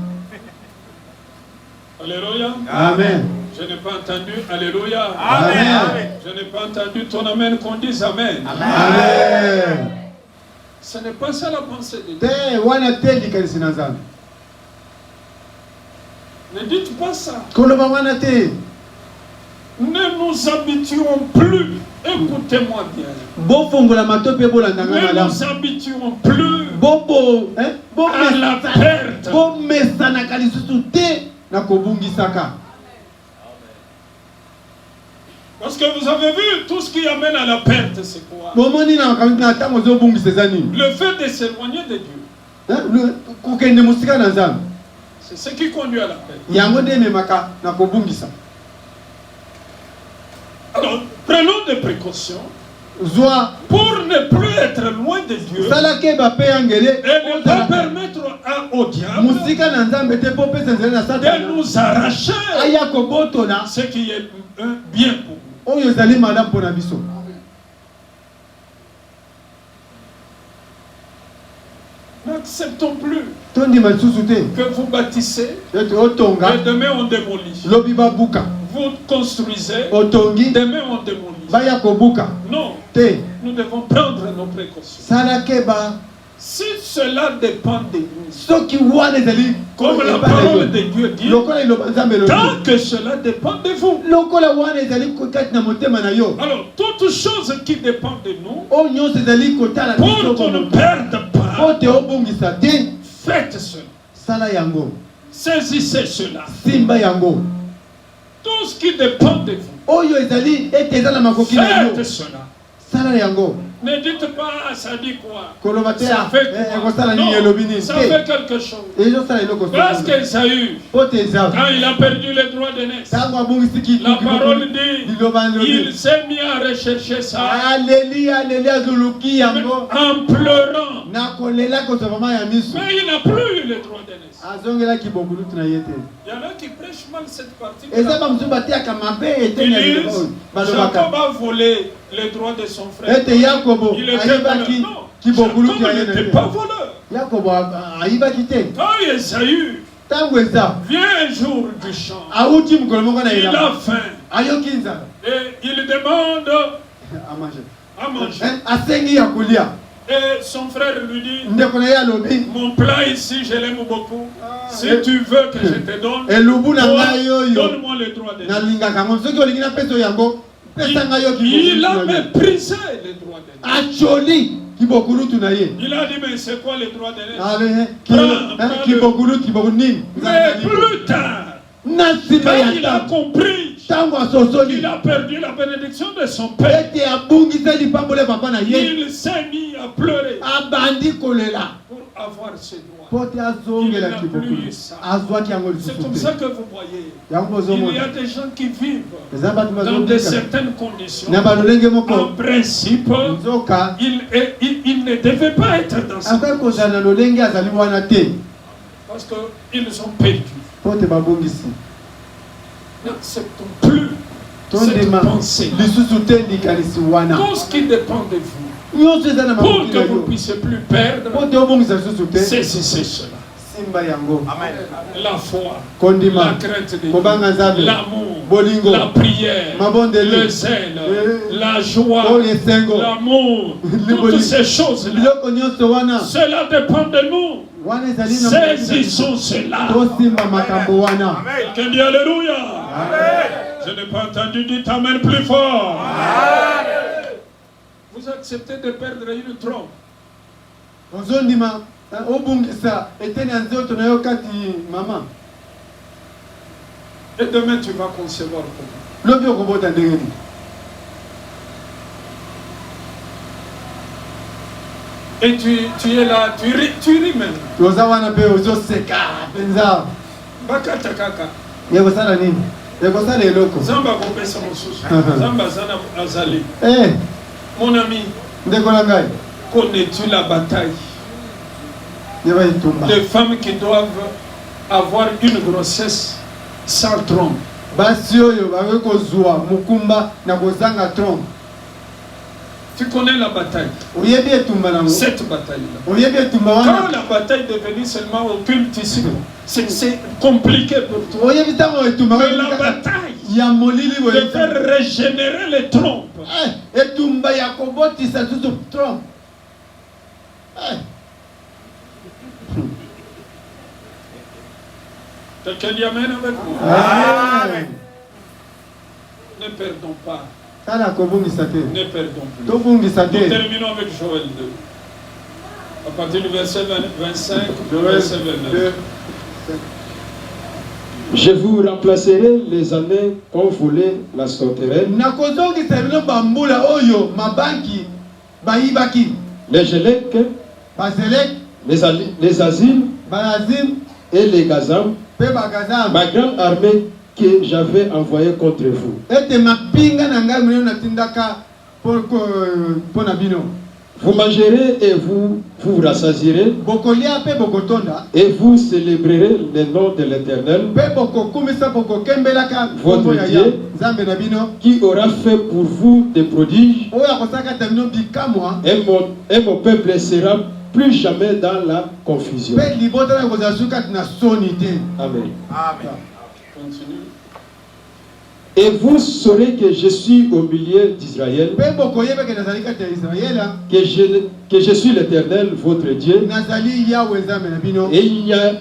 Alléluia. Amen. Je n'ai pas entendu Alléluia. Amen. Je n'ai pas entendu ton amen qu'on dise Amen. Amen. Ce n'est pas ça la pensée de Dieu. Te wana te likanisi na nzambe Ne dites pas ça. koloba wana te Ne nous habituons plus. Écoutez-moi bien. bofongola mato mpe bolandanga Ne malamu nous habituons plus à la perte. bomesanaka lisusu te na kobungisaka. Parce que vous avez vu, tout ce qui amène à la perte, c'est quoi? bomoni na ntango ozobungisa eza nini? Le fait de s'éloigner de Dieu. kokende mosika na nzambe C'est ce qui conduit à la perte. yango nde ememaka na kobungisa. Alors, prenons des précautions Zwa pour ne plus être loin de Dieu salake bape yangele et ne pas permettre au diable mosika na nzambe te mpo pesa nzela na de satana nous arracher aya kobotola ce qui est bien pour nous. oyo ezali malamu mpo na biso. N'acceptons plus tondima lisusu te que vous bâtissez ete otonga et demain on démolit. lobi babuka Vous construisez, otongi demain on démolit. baya kobuka Non, te nous devons prendre nos précautions. salake ba Si cela dépend de nous, soki wana ezali comme la parole de Dieu dit, lokola iloba nzambe elobi tant que cela dépend de vous. lokola wana ezali kati na motema na yo Alors, toute chose qui dépend de nous, oyo nyonso ezali kotala pour qu'on ne perde pas, ote obongisa te faites cela. sala yango Saisissez cela. simba yango Tout ce qui dépend de vous, oyo ezali ete eza na makoki na yo faites cela. sala yango. Ne dites pas, ça dit quoi? koloba te Ça fait ekosala quoi? nini Non, elobi nini ça te fait quelque chose. ezosala eloko Parce qu'Esaü, po te eza quand il a perdu le droit de naissance, ntango abongisi la parole dit, liloba il lobi s'est mis à rechercher ça aleli azoluki yango en pleurant. na kolela kozwa mama ya miso Mais il n'a plus eu le droit de naissance. azongelaki bongulutu na ye te. Il y en a qui prêchent mal cette partie. eza bamosusu bateyaka mabe Ils eteni ya liloba disent, oyo balobaka Jacob a volé le droit de son frère. ete yakobo Il était voleur. ayibaki Non, kibongulutu ya Jacob ye na n'était ye. pas voleur. yakobo ayibaki te Quand Esaü ntango eza vient un jour du champ, awuti mokolo moko na il elanga a faim ayoki nzala et il demande amanje à manger. asengi ya kolia Et son frère lui dit, ndeko na ye alobi mon plat ici, je l'aime beaucoup. Si tu veux que je te donne, elubu na ngai oyo donne-moi le droit de nalingaka ngo soki olingi napesa oyo yango pesa ngai yo Il a méprisé le droit de acholi kibokulutu na ye Il a dit, mais c'est quoi le droit de kibokulutu nini Mais plus tard, na nsima quand il ya a ntango compris ntango asosoli qu'il a perdu la bénédiction de son père, ete abungisa lipambole papa na ye il s'est mis à pleurer abandi kolela pour avoir ses droits. po te azongela kibokulu azwaki yango C'est lisusu comme te ça que vous voyez. yango Il y bozomona a des gens qui vivent eza bato dans de bazobika certaines conditions. na balolenge moko En principe, nzoka il ne devait pas être dans ce akoki kozala na lolenge azali wana te parce qu'ils ont perdu. po te babongisi N'acceptons plus cette tondima pensée. lisusu te likanisi wana Tout ce qui dépend de vous, nyonso eza na pour makoki que na vous ne yo puissiez plus perdre, po te obongisa lisusu te saisissez cela. simba yango La foi, la kondima crainte de kobanga Dieu, nzambe l'amour, bolingo la prière, mabondeli le zèle, la joie, oyo esengo l'amour, toutes ces choses-là. biloko nyonso wana Cela dépend de nous. wana ezali na Saisissons cela. tosimba makambo wana Quelqu'un dit Alléluia. Je n'ai pas entendu, dites Amen plus fort. Vous acceptez de perdre une trompe. ozondima obungisa eteni ya nzoto na yo kati mama Et demain tu vas concevoir comment? lobi okobota ndenge nini Et tu es là, tu ris même. oza wana mpe ozoseka mpenza Bakata kaka. ekosala nini ekosala eloko Zamba kopesa mosusu. Zamba zana azali. Mon ami, ndeko na ngai connais-tu la bataille? yeba etumba Les femmes qui doivent avoir une grossesse sans trompe. basi oyo bakoki kozwa mokumba na kozanga trompe Tu connais la bataille. oyebi etumba nango Cette bataille-là. oyebi etumba Quand wana la bataille est devenue seulement occulte ici, c'est compliqué pour toi. oyebi ntango etumba Mais la bataille ya molili de boye faire régénérer les trompes. etumba ya kobotisa susu trompe Quelqu'un dit Amen avec moi. Amen. Ne perdons pas. tala kobungisa te Ne perdons plus. tobungisa Nous te terminons avec Joël 2. À partir du verset 25, Joël verset 29. 2. Je vous remplacerai les années qu'ont volé la sauterelle, nakozongisa bino bambula oyo mabanki bayibaki les Gélec, bazelek les Asiles baazim et les Gazam, mpe bagazam ma grande armée que j'avais envoyée contre vous. ete mapinga na ngai monene natindaka mpo na bino Vous mangerez et vous vous rassasierez, bokolia mpe bokotonda et vous célébrerez le nom de l'Éternel, mpe bokokumisa bokokembelaka Votre kombo ya Dieu. ya nzambe na bino qui aura fait pour vous des prodiges, oyo akosalaka bino bikamwa et mon peuple sera plus jamais dans la confusion. mpe libota na ekozala suki kati na soni te Amen. Continue. Et vous saurez que je suis au milieu d'Israël, mpe bokoyebeke nazali kati ya israela que je suis l'Éternel, votre Dieu, nazali yawe nzambe na bino et il n'y a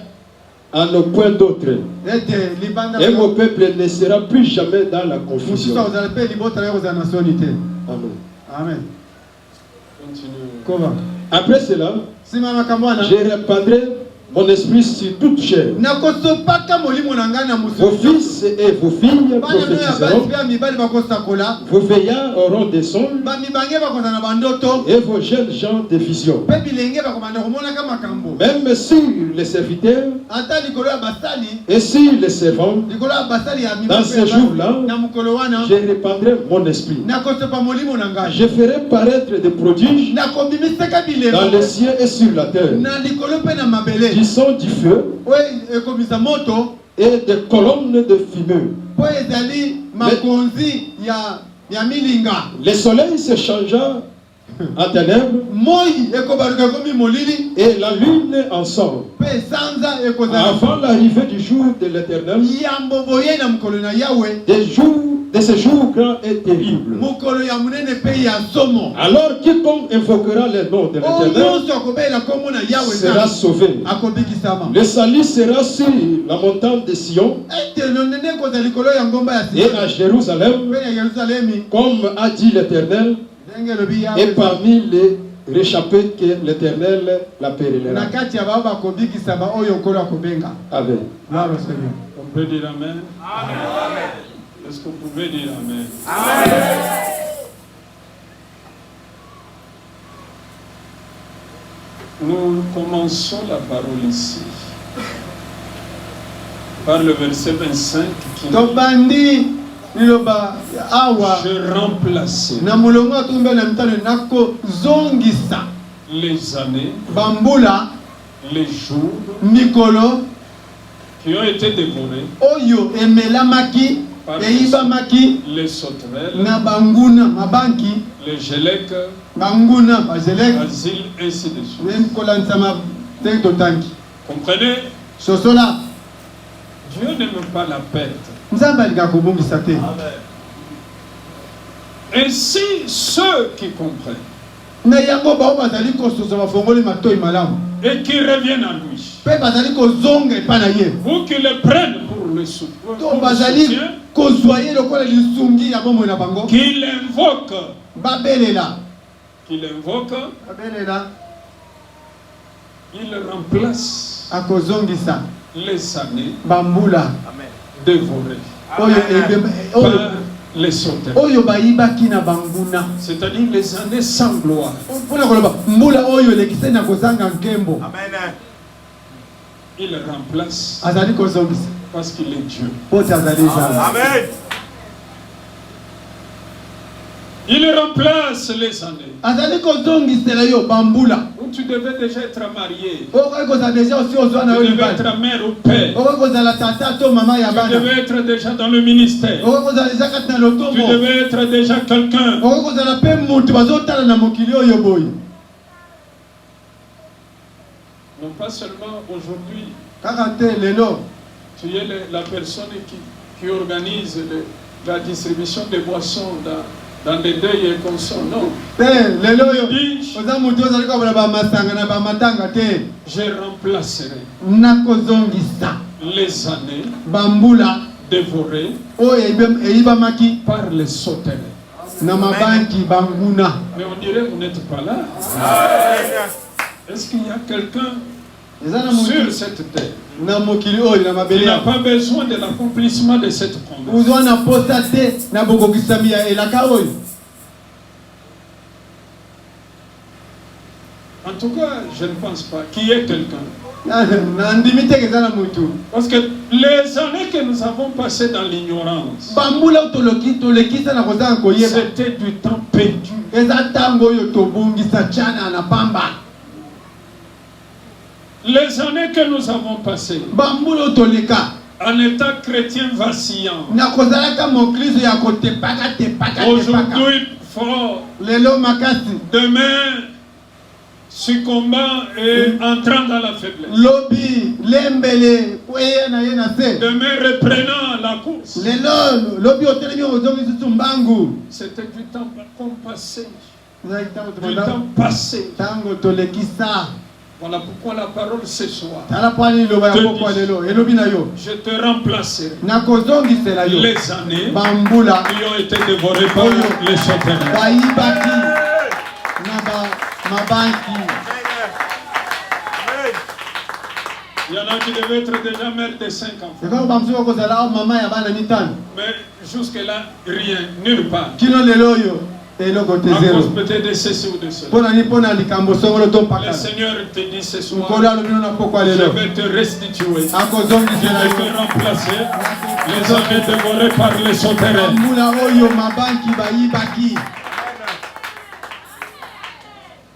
en aucun d'autre. ete libanda Et mon peuple ne sera plus jamais dans la mosusu confusion. akozala mpe libota na ye kozala na soni te Amen. amen Continue. kova Après cela, nsima ya makambo wana je répandrai mon esprit sur toute chair. nakosopaka molimo na ngai na Vos mosusu fils et vos filles bana bino ya basi prophétiseront, mpe ya mibali bakosakola vos veillards auront des songes, bamibange bakozala na bandoto et vos jeunes gens des visions. mpe bilenge bakobanda komonaka makambo Même sur les serviteurs ata likolo ya basali et sur les servants, likolo ya basali ya dans ces jours-là, na mokolo wana je répandrai mon esprit. nakosopa molimo na ngai Je ferai paraître des prodiges nakobimisaka dans bilemo les cieux et sur la terre, na likolo mpe na mabele du son du feu oyo ekomisa moto et des colonnes de fumée. po ezali makonzi ya milinga Le soleil se changea en ténèbres moi ekobaluka komi molili et la lune en sombre. pe sanza ekozala Avant l'arrivée du jour de l'Éternel, yambo boye na mokolo na Yahweh de ce jour grand et terrible. mokolo ya munene pe ya somo Alors quiconque invoquera le nom de l'Éternel nyonso akobela kombo na Yahweh sera sauvé. akobikisama Le salut sera sur la montagne de Sion etelo nene ekozala likolo ya ngomba ya et à Jérusalem, pe ya Yerusalemi comme a dit l'Éternel, ndenge elobi et Yahweh parmi les réchappés que l'Éternel na l'appellera. kati ya bao bakobikisama oyo nkolo akobenga. Amen. Gloire au Seigneur. On peut dire Amen. Amen. Est-ce que vous pouvez dire Amen? Nous commençons la parole ici par le verset 25 qui dit tobandi liloba awa je remplace na mulongo atumbe na mitano nakozongisa les années, bambula les jours mikolo qui ont été dévorés, oyo emelamaki eyibamaki les sauterelles, na banguna mabanki les gélèques, banguna bazeleki asile, ainsi de suite. ekolanisama te totangi Comprenez? sosola Dieu n'aime pas la perte. nzambe alingaka kobongisa te Ainsi, ceux qui comprennent na yango bao bazali kososa bafongoli matoi malamu et qui reviennent à lui, mpe bazali kozonga epai na ye vous qui le prennent pour le soutien, to bazali kozwa ye lokola lisungi ya bomoi na bango qui l'invoquent, babelela babelela il remplace akozongisa les années bambula dévorées oyo par les sauterelles. oyo bayibaki na banguna C'est-à-dire les années sans gloire. mpona koloba mbula oyo elekisi na kozanga nkembo Il remplace azali kozongisa parce qu'il est Dieu. po te azali nzambe Il remplace les années azali kozongisela yo bambula où tu devais déjà être marié, okoki kozala deja osi ozwa na yo tu devais libali être mère ou père, okoki kozala tata to mama ya tu bana devais être déjà dans le ministère, okoki kozala deja kati na tu lotombo devais être déjà quelqu'un. okoki kozala mpe motu bazotala na mokili oyo boye Non pas seulement aujourd'hui, kaka te lelo tu es la personne qui organise la distribution des boissons dans des deuils et consorts. Non. te lelo oyo Dis, oza motu ozali kobola bamasanga na bamatanga te je remplacerai nakozongisa les années bambula dévorées oyo eyibamaki par les sauterelles. na mabanki banguna Mais on dirait que vous n'êtes pas là. Est-ce qu'il y a quelqu'un eza na sur motu cette terre na mokili oyo na qui mabele n'a pas besoin de l'accomplissement de cette promesse? ozwa na posa te na bokokisami ya elaka oyo En tout cas, je ne pense pas qu'il y ait quelqu'un. na ndimi teke eza na motu Parce que les années que nous avons passées dans l'ignorance, bambula oyo tolekisa na kozanga koyeba c'était du temps perdu. eza ntango oyo tobongisa tiana na pamba Les années que nous avons passées bambula oyo toleka en étant chrétien vacillant, na kozalaka mokristo ya kotepaka tepaka aujourd'hui fort, lelo makasi demain succombant et entrant dans la faiblesse, lobi lembele kweye na ye na se demain reprenant la course. lelo lobi otelemi ozongi susu mbangu C'était du temps qu'on passait, ezali du temps passé. ntango tolekisa Voilà pourquoi la parole ce soir, tala po ani liloba ya pokwa lelo elobi na yo je te remplacerai nakozongisela yo les années bambula qui ont été dévorées par les sauterelles. bayibaki na mabanki Il y en a qui devaient être déjà mères de 5 enfants. ekoko bamosusu bakozala awa mama ya bana mitano Mais jusque-là, rien, nulle part. kino lelo oyo eloko te À zero cause peut-être de ceci ou de cela. mpona nini mpona likambo songolo to Le pakala Seigneur te dit ce soir, nkolo alobi no na pokwa je lelo vais te restituer. Je akozongisela vais yo te remplacer les années dévorées par les sauterelles. bambula oyo mabanki bayibaki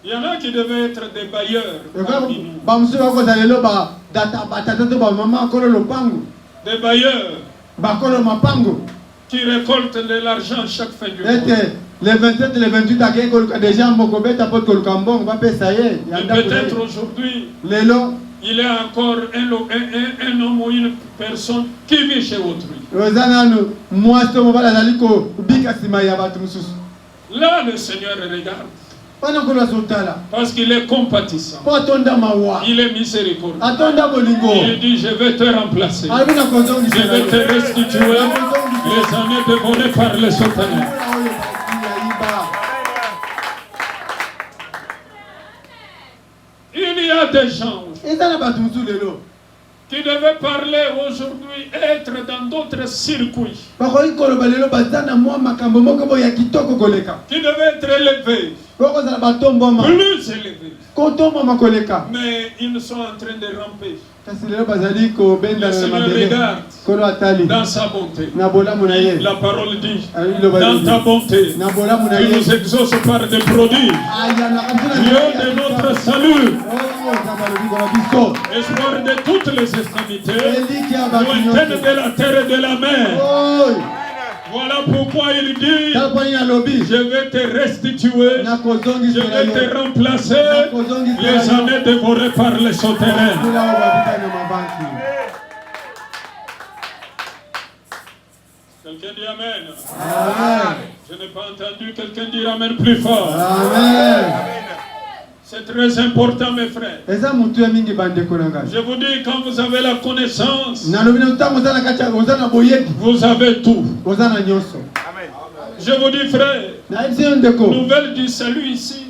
Il y en a qui devaient être des bailleurs parmi nous. bamosusu bakozala lelo batata to bamama akolo lopango Des bailleurs bakolo mapango qui récolte de l'argent chaque fin du mois. ete le 27 le 28 akei koluka déjà mokobeta po koluka mbongo bapesa ye ya Et ndako peut-être na ye. aujourd'hui, Lelo il y a encore un homme ou une personne qui vit chez autrui. oza nanu mwasi to mobali azali kobika nsima ya bato mosusu Là, le Seigneur regarde wana nkolo azotala parce qu'il est compatissant. mpo atonda mawa Il est miséricordieux. atonda bolingo Il dit, je vais te remplacer. alobi na Je kozongisela vais te restituer les années dévorées par les sauterelles. oyo basi yayiba. Il y a des gens eza na bato mosusu lelo qui devaient parler aujourd'hui, être dans d'autres circuits, bakoki koloba lelo baza na mwa makambo moko boyo ya kitoko koleka qui devaient être élevés, kokozala batomboma plus élevés. kotomboma koleka Mais ils sont en train de ramper. kasi lelo bazali kobenda Le na Seigneur mabele regarde kolo atali dans sa bonté. na bolamu na ye La parole dit, Liloba dans lilobi. ta bonté, na bolamu na tu ye nous exauces par des prodiges. aya na kamtuna Dieu de notre salut, balobi kola biso espoir de toutes les extrémités, eliki ya bato lointaines nyonso de la terre et de la mer. oyo Voilà pourquoi il dit, tala mponi alobi je vais te restituer, je nakozongisela vais yo te remplacer les années dévorées par les sauterelles. kula oyo babika na mabanki. Quelqu'un dit Amen. Amen. Je n'ai pas entendu quelqu'un dire Amen plus fort. Amen. C'est très important, mes frères. eza motu ya mingi bandeko na ngai Je vous dis, quand vous avez la connaissance, nalobi na ntango oza na kati oza na boyebi vous avez tout. oza na nyonso Je vous dis, frère, nayebisi yo ndeko nouvelle du salut ici,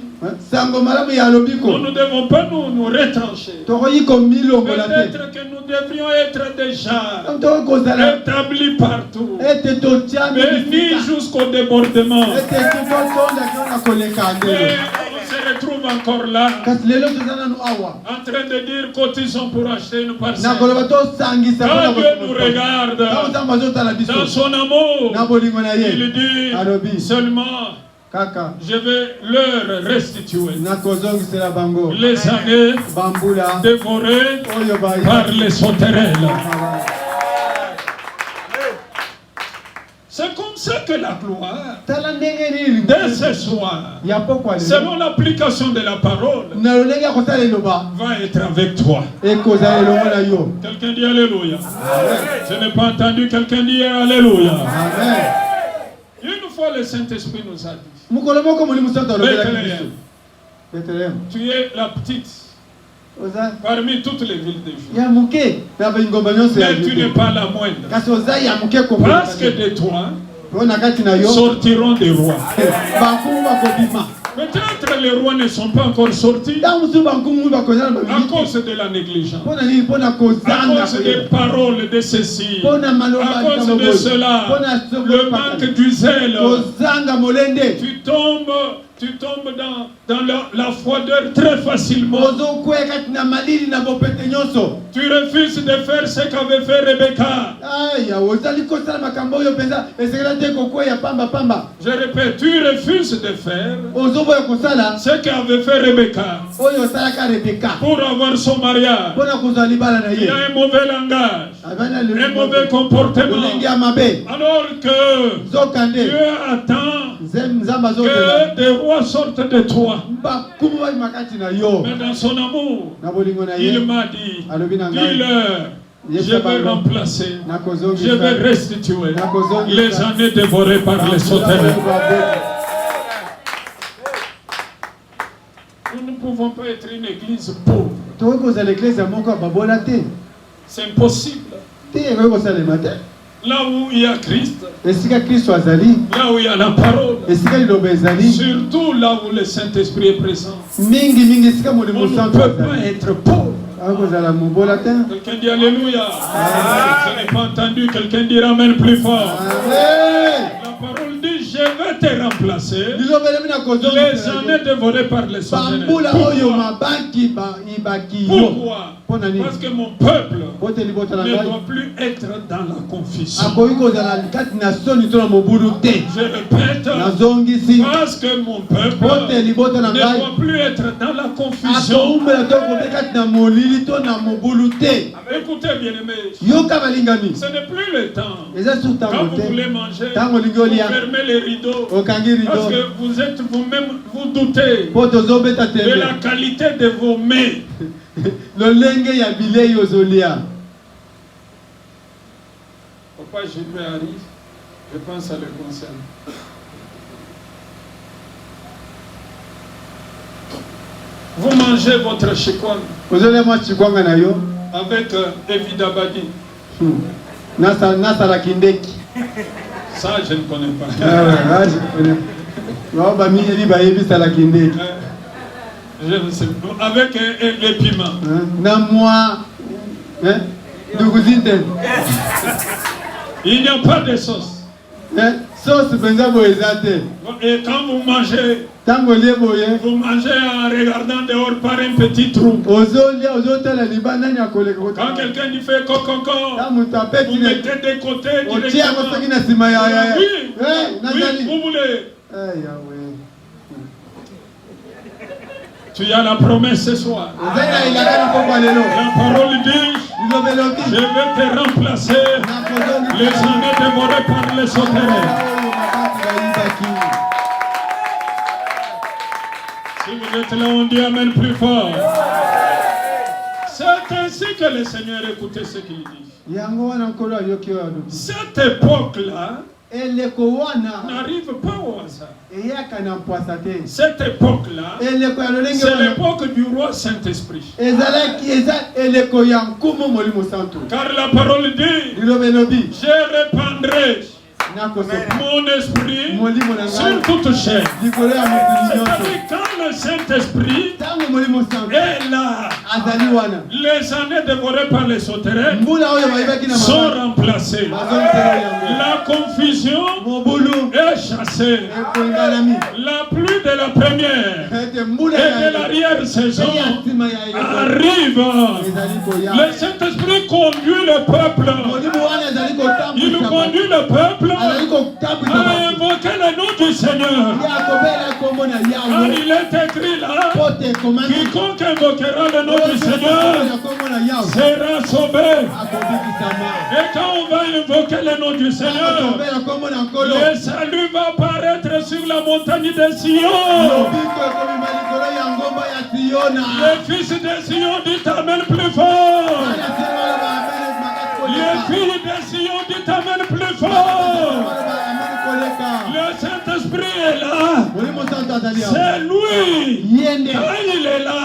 sango malamu ya lobiko nous ne devons pas nous retrancher. tokoki komilongola te Peut-être que nous devrions être déjà tokoki kozala établis partout, ete totia mais ni jusqu'au débordement. ete totonda kio na koleka Mais ndelo on se retrouve encore là, kasi lelo toza nanu awa en train de dire cotisons pour acheter une parcelle. na koloba tosangisa Quand Dieu nous regarde ntango nzambe azotala biso dans son amour, na bolingo na ye il dit alobi seulement, kaka je vais leur restituer nakozongisela bango les années bambula dévorées oyo par les sauterelles. C'est comme ça que la gloire, tala ndenge nini dès ce soir, ya pokwa lelo selon l'application de la parole, na lolenge ya kosala eloba va être avec toi. ekozala elongo na yo Quelqu'un dit Alléluia. Je n'ai pas entendu quelqu'un dire Alléluia. amen Une fois le Saint-Esprit nous a dit, mokolo moko molimo santo alobelaki Bethléem, biso Bethléem tu es la petite oza parmi toutes les villes de Juda. ya moke na bingomba nyonso ya Mais tu n'es Juda pas la moindre. kasi oza ya moke Parce que kokoa de toi mpo na kati na yo sortiront des rois. bankumu bakobima Peut-être les rois ne sont pas encore sortis ntango mosusu bankumu bakozala na à babimi cause de la négligence, mpo na nini mpo na à kozanga cause des paroles de ceci, mpo na maloba à cause likambo de boye. cela, mpo na le manque du zèle. kozanga molende Tu tombes dans la froideur très facilement. ozokwea kati na malili na bopete nyonso Tu refuses de faire ce qu'avait fait Rebecca. aya ozali kosala makambo oyo mpenza esekela te kokwea pambapamba Je répète, tu refuses de faire ozoboya kosala ce qu'avait fait Rebecca oyo osalaka rebeka pour avoir son mariage. mpo na kozwa libala na Il y ye a un mauvais langage, abana un mauvais comportement. lolenge ya mabe Alors que zokande Dieu attend nzambe azozela que des rois sortent de toi. bakumu bayima kati na yo Mais dans son amour, na bolingo na il ye m'a dit, alobi na ngai dis-leur, je vais remplacer, je vais restituer les années dévorées par les sauterelles. Nous ne pouvons pas être une église pauvre. tokoki kozala eklese moko ya babola te C'est impossible. te ekoki kosalema te Là où il y a Christ, esika kristo azali là où il y a la parole, esika liloba ezali surtout là où le Saint-Esprit est présent, mingi esika on molimo ne santo peut pas azali être pauvre. akozala mobola te Quelqu'un dit Alléluia. Je n'ai pas entendu quelqu'un dire Amen plus fort. amen La parole dit, je vais été remplacées. Les années dévorées par les sauterelles. Pourquoi? Parce que mon peuple ne doit plus être dans la confusion. Je répète, parce que mon peuple ne doit plus être dans la confusion. Écoutez, bien-aimés, ce n'est plus le temps. Quand vous voulez manger, vous fermez les rideaux. Parce que vous êtes vous-même, vous doutez de la qualité de vos mets. Pourquoi Gilbert arrive? Je pense que ça le concerne. Vous mangez votre chikwang avec Evidabadi. Ça, je ne connais pas. Je ne sais pas. Avec les piments. Il n'y a pas de sauce. Et quand vous mangez, vous mangez en regardant dehors par un petit trou. Quand quelqu'un lui fait coco, vous mettez de côté directement. Oui, vous voulez. Tu as la promesse ce soir. La parole dit, je vais te remplacer les années dévorées par les sauterelles. Si vous êtes là, on dit Amen plus fort. C'est ainsi que le Seigneur écoutait ce qu'il dit. Cette époque-là n'arrive pas au hasard. Cette époque-là, c'est l'époque du roi Saint-Esprit. Car la parole dit, je répandrai mon esprit sur toute chair. C'est-à-dire quand le Saint-Esprit est là, les années dévorées par les sauterelles sont remplacées. La confusion est chassée. La pluie de la première et de l'arrière-saison arrive. Le Saint-Esprit conduit le peuple. Il conduit le peuple à invoquer le nom du Seigneur. Car il est écrit là, quiconque invoquera le nom du Seigneur sera sauvé. Et quand on va invoquer le nom du Seigneur, le salut va apparaître sur la montagne de Sion. Les fils de Sion disent Amen plus fort. Les filles de Sion disent Amen plus fort. Le Saint-Esprit est là. C'est lui. Quand il est là,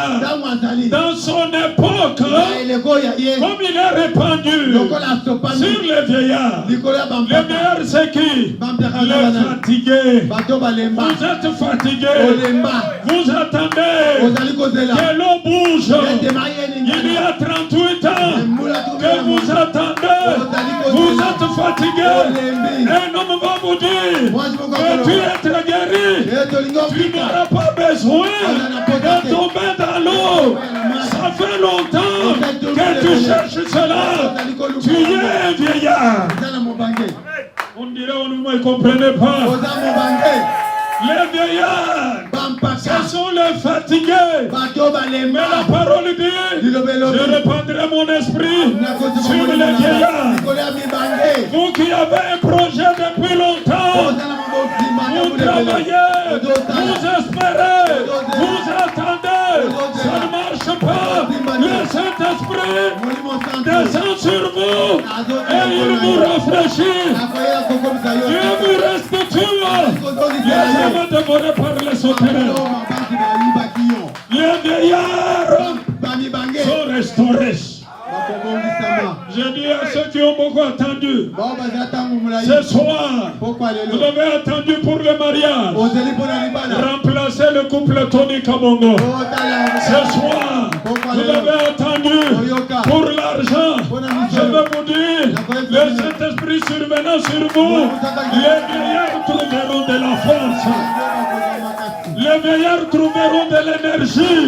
dans son époque, comme il est répandu sur les vieillards. Les vieillards, c'est qui? Les fatigués. Vous êtes fatigués. Vous attendez que l'eau bouge. Il y a 38 ans que vous attendez. Vous êtes fatigués. Un homme va vous dire que tu es très guéri. Tu n'auras pas besoin de tomber dans l'eau. Ça fait longtemps que tu cherches cela. Tu es un vieillard. On dirait on ne me comprenait pas. Les vieillards, ce sont les fatigués. Mais la parole dit, je répandrai mon esprit sur les vieillards. Vous qui avez un projet depuis longtemps, vous travaillez, vous espérez, vous attendez, ça ne marche pas. Le Saint-Esprit descend sur vous et il vous rafraîchit. Dieu vous restitue. Les hommes dévorés par les sauterelles. Les vieillards sont restaurés. Je dis à ceux qui ont beaucoup attendu, ce soir, vous avez attendu pour le mariage, remplacer le couple Tony Kabongo. Ce soir, vous avez attendu pour l'argent. Je veux vous dire, le Le Saint-Esprit survenant sur vous, les vieillards trouveront de la force. Les vieillards trouveront de l'énergie.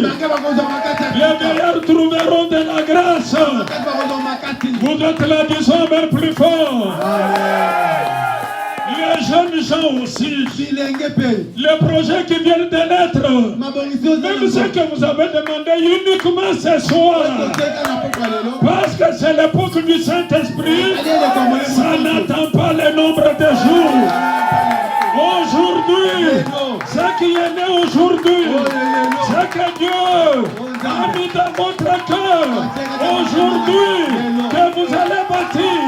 Les vieillards trouveront de la grâce. Vous êtes là, disons, mais plus fort. Les jeunes gens aussi. Les projets qui viennent de naître. Même ce que vous avez demandé uniquement ce soir. Parce que c'est l'époque du Saint-Esprit. Ça n'attend pas le nombre de jours. Aujourd'hui, ce qui est né aujourd'hui, ce que Dieu a mis dans votre cœur, aujourd'hui, que vous allez bâtir,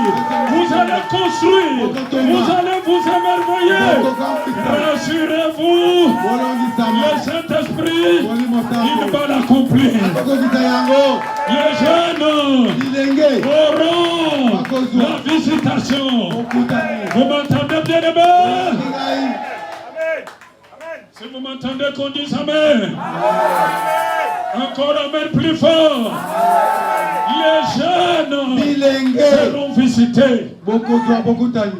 vous allez construire, vous allez vous émerveiller. Rassurez-vous, le Saint-Esprit, il va l'accomplir. Les jeunes auront la visitation. Vous m'entendez bien, les mains? Si vous m'entendez qu'on dise Amen. Encore Amen plus fort. Les jeunes seront visités.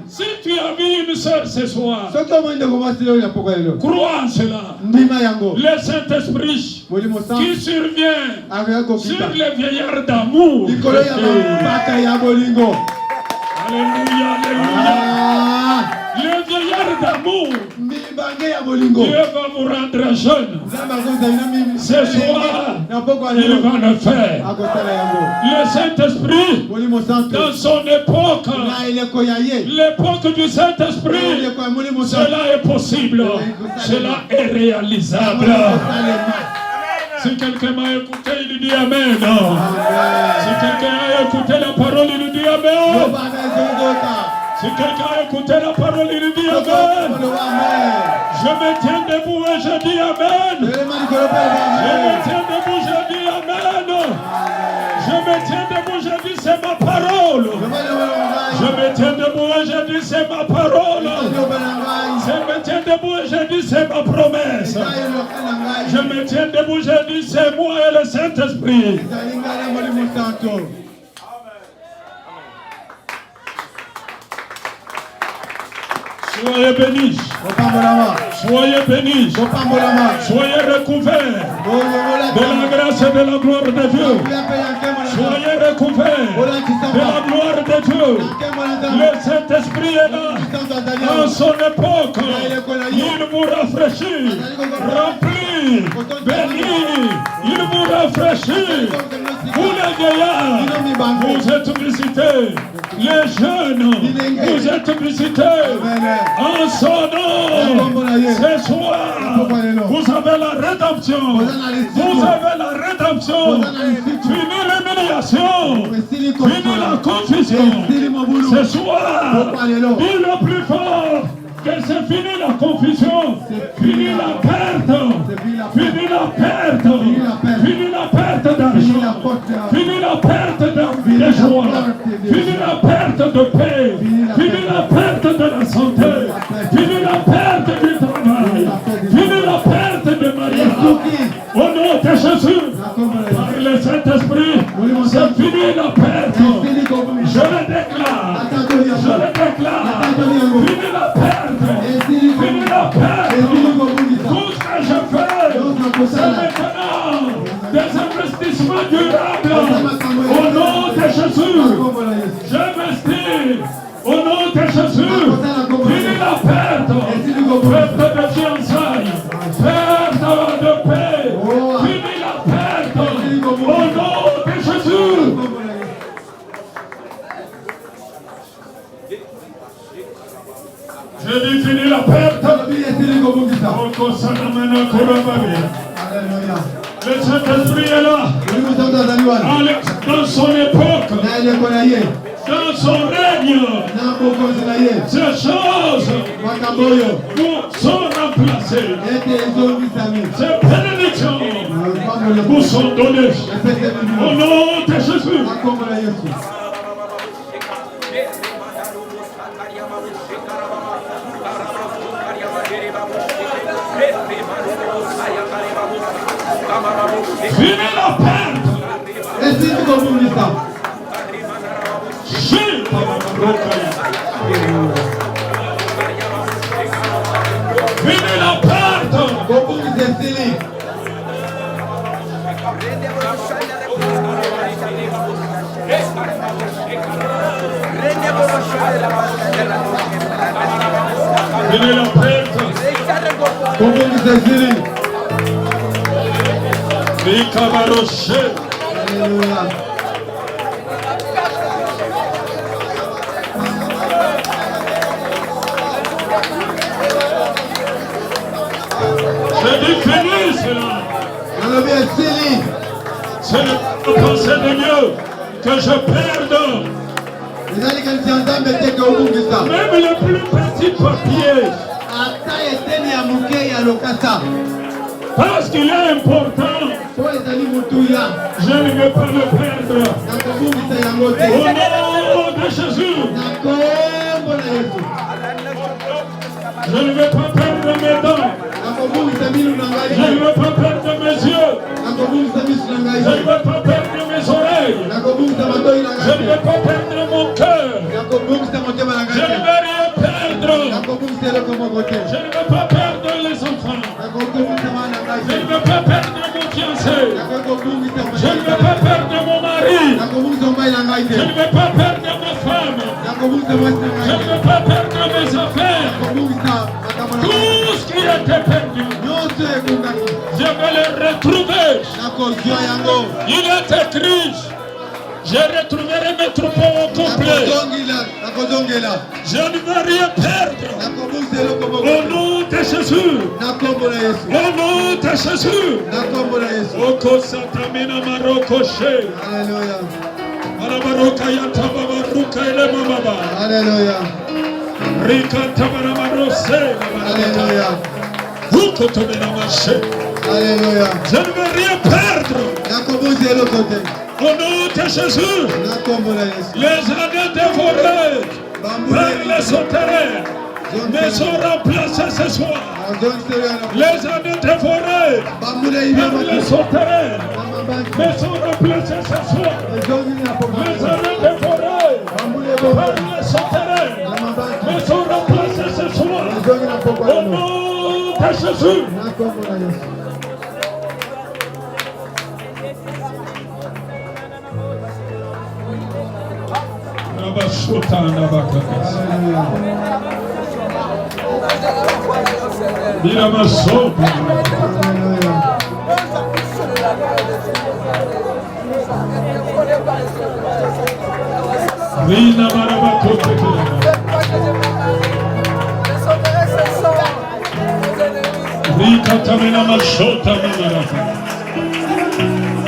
Si tu as vu une soeur ce soir, crois en cela. Le Saint-Esprit qui survient sur les vieillards d'amour. Alléluia, alléluia. Le vieillard d'amour, Dieu va vous rendre jeune. Ce soir, il va le faire. Le Saint-Esprit, dans son époque, l'époque du Saint-Esprit, cela est possible, cela est réalisable. Si quelqu'un m'a écouté, il dit Amen. Si quelqu'un a écouté la parole, il dit Amen. Si quelqu'un a écouté la parole, il dit Amen. Je me tiens debout et je dis Amen. Je me tiens debout, je dis Amen. Je me tiens debout, je dis c'est ma parole. Je me tiens debout et je dis c'est ma parole. Je me tiens debout et je dis c'est ma promesse. Je me tiens debout, je dis c'est moi et le Saint-Esprit. Soyez bénis. Soyez bénis. Soyez recouverts de la grâce et de la gloire de Dieu. Soyez recouverts de la gloire de Dieu. Le Saint-Esprit est là. En son époque, il vous rafraîchit, remplit, bénit, il vous rafraîchit. Vous les vieillards, vous êtes visités. Les jeunes, vous êtes visités. En son nom, ce soir, vous avez la rédemption. Vous avez la rédemption. Fini l'humiliation. Fini la confusion. Ce soir, dis le plus fort que c'est fini la confusion. Fini la perte. Fini la perte. Fini la perte d'argent. Fini la perte de joie. Fini la perte de paix. Fini la perte de la santé. Fini la perte du travail. Fini la perte de mariage. Au nom de Jésus, par le Saint-Esprit, c'est fini la perte. Je le déclare. Je le déclare. Fini la perte. Fini la perte. Tout ce que je fais, c'est maintenant des investissements durables. Au nom de Jésus, j'investis. Au nom de Jésus, fini la perte. Perte de fiançailles. Perte de paix. Fini la perte. Au nom de Jésus. Je dis fini la perte. Le Saint-Esprit est là. Dans son époque. Dans son règne. Ces choses sont remplacées. Ces bénédictions vous sont données. Au nom de Jésus. Fini la perte. Venez la perdre. kobungisa esili Venez la perdre. kobungisa esili. Vikabaroshe. Haleluya. Je dis fini cela. Nalobi esili. C'est la pensée de Dieu que je perde. Ezali kanisi ya Nzambe te kobungisa. Même le plus petit papier. Ata eteni ya moke ya lokasa. Parce qu'il est important. Po ezali motuya. Je ne vais pas le perdre. Na kobungisa yango te. Au nom de Jésus. Na kombo na Yesu. Je ne vais pas perdre mes dents. Na kobungisa minu na ngai. Je ne vais pas perdre mes yeux. Na kobungisa misu na ngai. Je ne vais pas perdre mes oreilles. Na kobungisa matoi na Je ne ngai. vais pas perdre mon cœur. Na kobungisa motema na Je ne ngai. vais rien Na perdre. kobungisa eloko moko te. Je ne vais pas perdre les enfants. Na kobungisa bana na Je ne ngai. vais pas perdre mon fiancé. Na kobungisa Je ne vais pas perdre mon mari. na kobungisa mobali na ngai te. Je ne vais pas perdre ma femme. Na kobungisa mwasi na Je ngai ne te. vais pas perdre mes affaires. Kobungisa makambo na ngai. Tout ce qui était perdu, Nyonso ekungaki. je vais le retrouver. Na kozwa yango. Il est écrit, je retrouverai mes troupeaux au complet. Na kozongela. Je ne vais rien perdre. Na kobungisa eloko moko Au te. nom de Jésus. Na kombo na Yesu. Au nom de Jésus. Na kombo na Yesu. Oko satamina maroko she. Haleluya. Marabaroka yataba baruka ele mababa. Haleluya. Rika tabara marose. Haleluya. Huko tomina mashe. Haleluya. Je ne vais rien perdre. Na kobungisa eloko te. Au nom de Jésus. Na kombo na Yesu. Les années dévorées par les sauterelles me sont remplacées ce soir. Les années dévorées par les sauterelles me sont remplacées ce soir. Les années dévorées par les sauterelles me sont remplacées ce soir. Au nom de Jésus.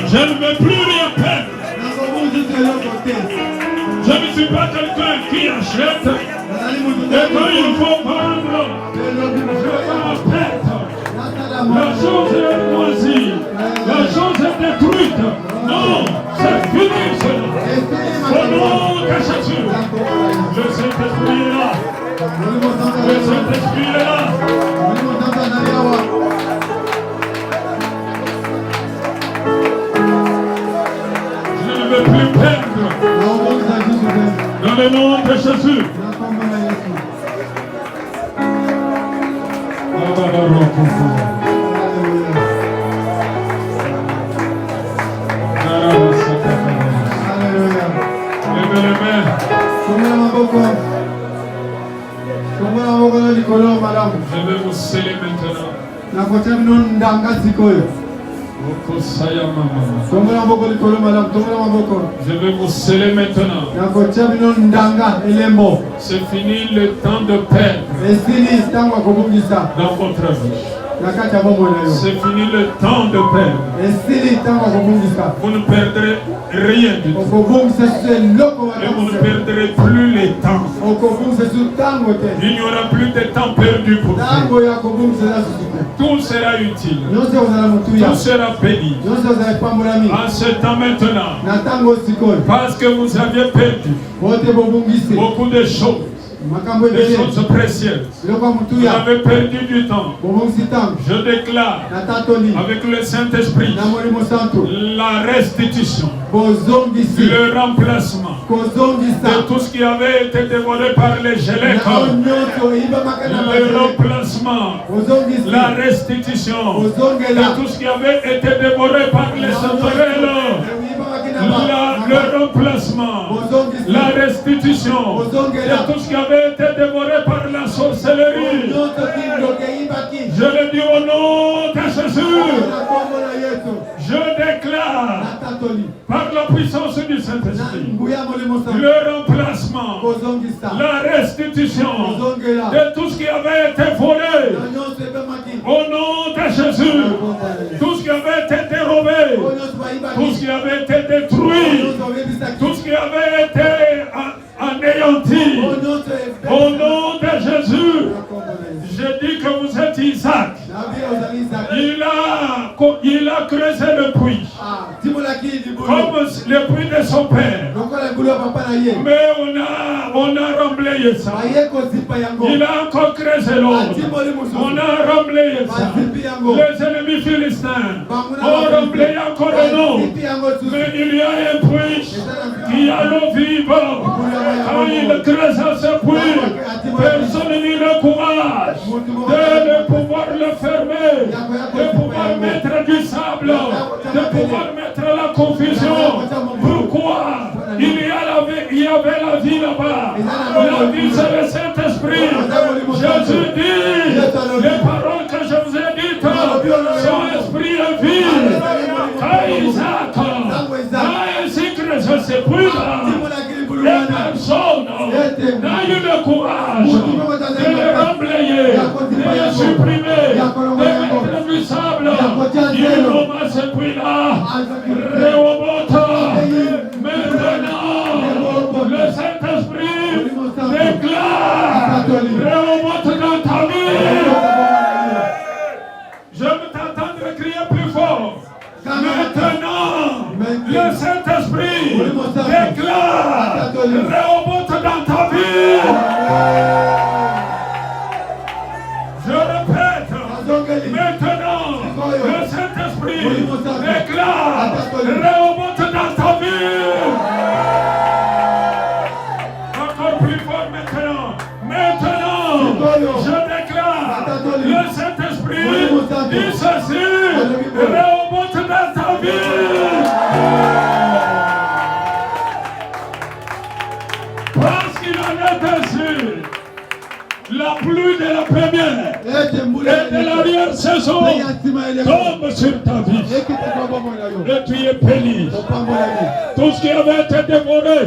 Je ne veux plus rien perdre. Je ne suis pas quelqu'un qui achète et quand il faut vendre, je vais pas perdre. La chose est moisie, la chose est détruite. Non, c'est fini cela. Au nom de Jésus, le Saint-Esprit est là. Le Saint-Esprit est là. Je ne veux plus perdre. Dans le nom de Jésus. Levez les mains. Je vais vous sceller maintenant. Je vais vous sceller maintenant. C'est fini le temps de perdre dans votre vie. C'est fini le temps de perdre. Vous ne perdrez rien du tout. Et vous ne perdrez plus les temps. Il n'y aura plus de temps perdu pour vous. Tout sera utile. Tout sera béni. En ce temps maintenant, parce que vous aviez perdu beaucoup de choses. des choses précieuses. Vous avez perdu du temps. Je déclare avec le Saint-Esprit la restitution, le remplacement de tout ce qui avait été dévoré par les Géléques, le remplacement, la restitution de tout ce qui avait été dévoré par les sauterelles, le remplacement, la restitution de tout ce qui avait été dévoré par la sorcellerie. Je le dis au nom de Jésus. Je déclare par la puissance du Saint-Esprit le remplacement, la restitution de tout ce qui avait été volé au nom de Jésus, tout ce qui avait été dérobé, tout ce qui avait été détruit, tout ce qui avait été anéanti au nom de Jésus. Je dis que vous êtes Isaac. Il a creusé le puits comme le puits de son père, mais on a remblayé ça. Il a encore creusé l'autre, on a remblayé ça. Les ennemis philistins ont remblayé encore le nom, mais il y a un puits qui a l'eau vive. Quand il creuse ce puits, personne n'a le courage de pouvoir le fermer, de pouvoir mettre du sable, de pouvoir mettre la confusion. Pourquoi? Il y avait la vie là-bas. La vie, c'est le Saint-Esprit. Jésus dit, les paroles que je vous ai dites, son esprit est vie. Quand Isaac a ainsi creusé ce puits-là, et personne n'a eu le courage de le remblayer, de le supprimer, de mettre du sable. Il remet ce puits-là. Maintenant, le Saint-Esprit déclare Rehoboth dans ta vie. Je veux t'entendre crier plus fort. Maintenant, le Saint-Esprit déclare Rehoboth dans ta vie. Je répète, maintenant, le Saint-Esprit déclare Rehoboth dans ta vie. Encore plus fort maintenant. Maintenant, je déclare, le Saint-Esprit dit ceci, Rehoboth dans ta vie. Parce qu'il en est ainsi, la pluie de la première et de l'arrière-saison tombe sur ta vie. Et tu es béni. Tout ce qui avait été dévoré,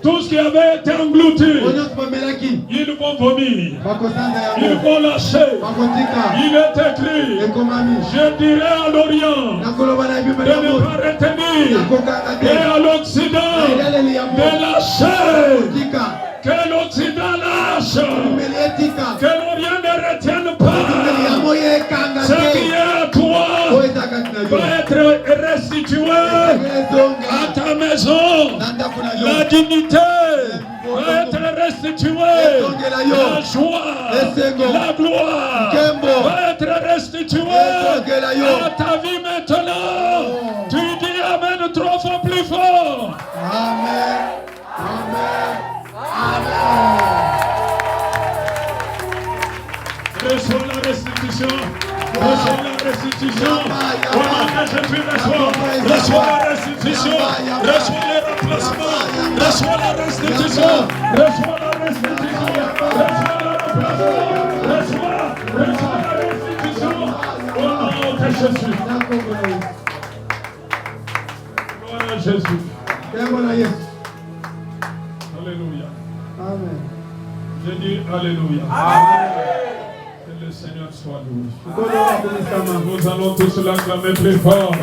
tout ce qui avait été englouti, ils vont vomir, ils vont lâcher. Il est écrit, je dirai à l'Orient de ne pas retenir, et à l'Occident de lâcher. Que l'Occident lâche, que l'Orient ne retienne pas. Ce qui est à toi va être restitué à ta maison. La dignité va être restituée. La joie, la gloire va être restituée à ta vie maintenant. Tu dis Amen 3 fois plus fort. Amen. Amen. Reçois la restitution. Reçois la restitution. Au nom de Jésus, reçois la restitution. Reçois le remplacement. Reçois la restitution. Reçois la restitution. Reçois le remplacement. Reçois la restitution. Au nom de Jésus. Gloire à Jésus. Alléluia. Amen. Je dis Alléluia. Amen. Que le Seigneur soit loué. Nous allons tous l'acclamer plus fort.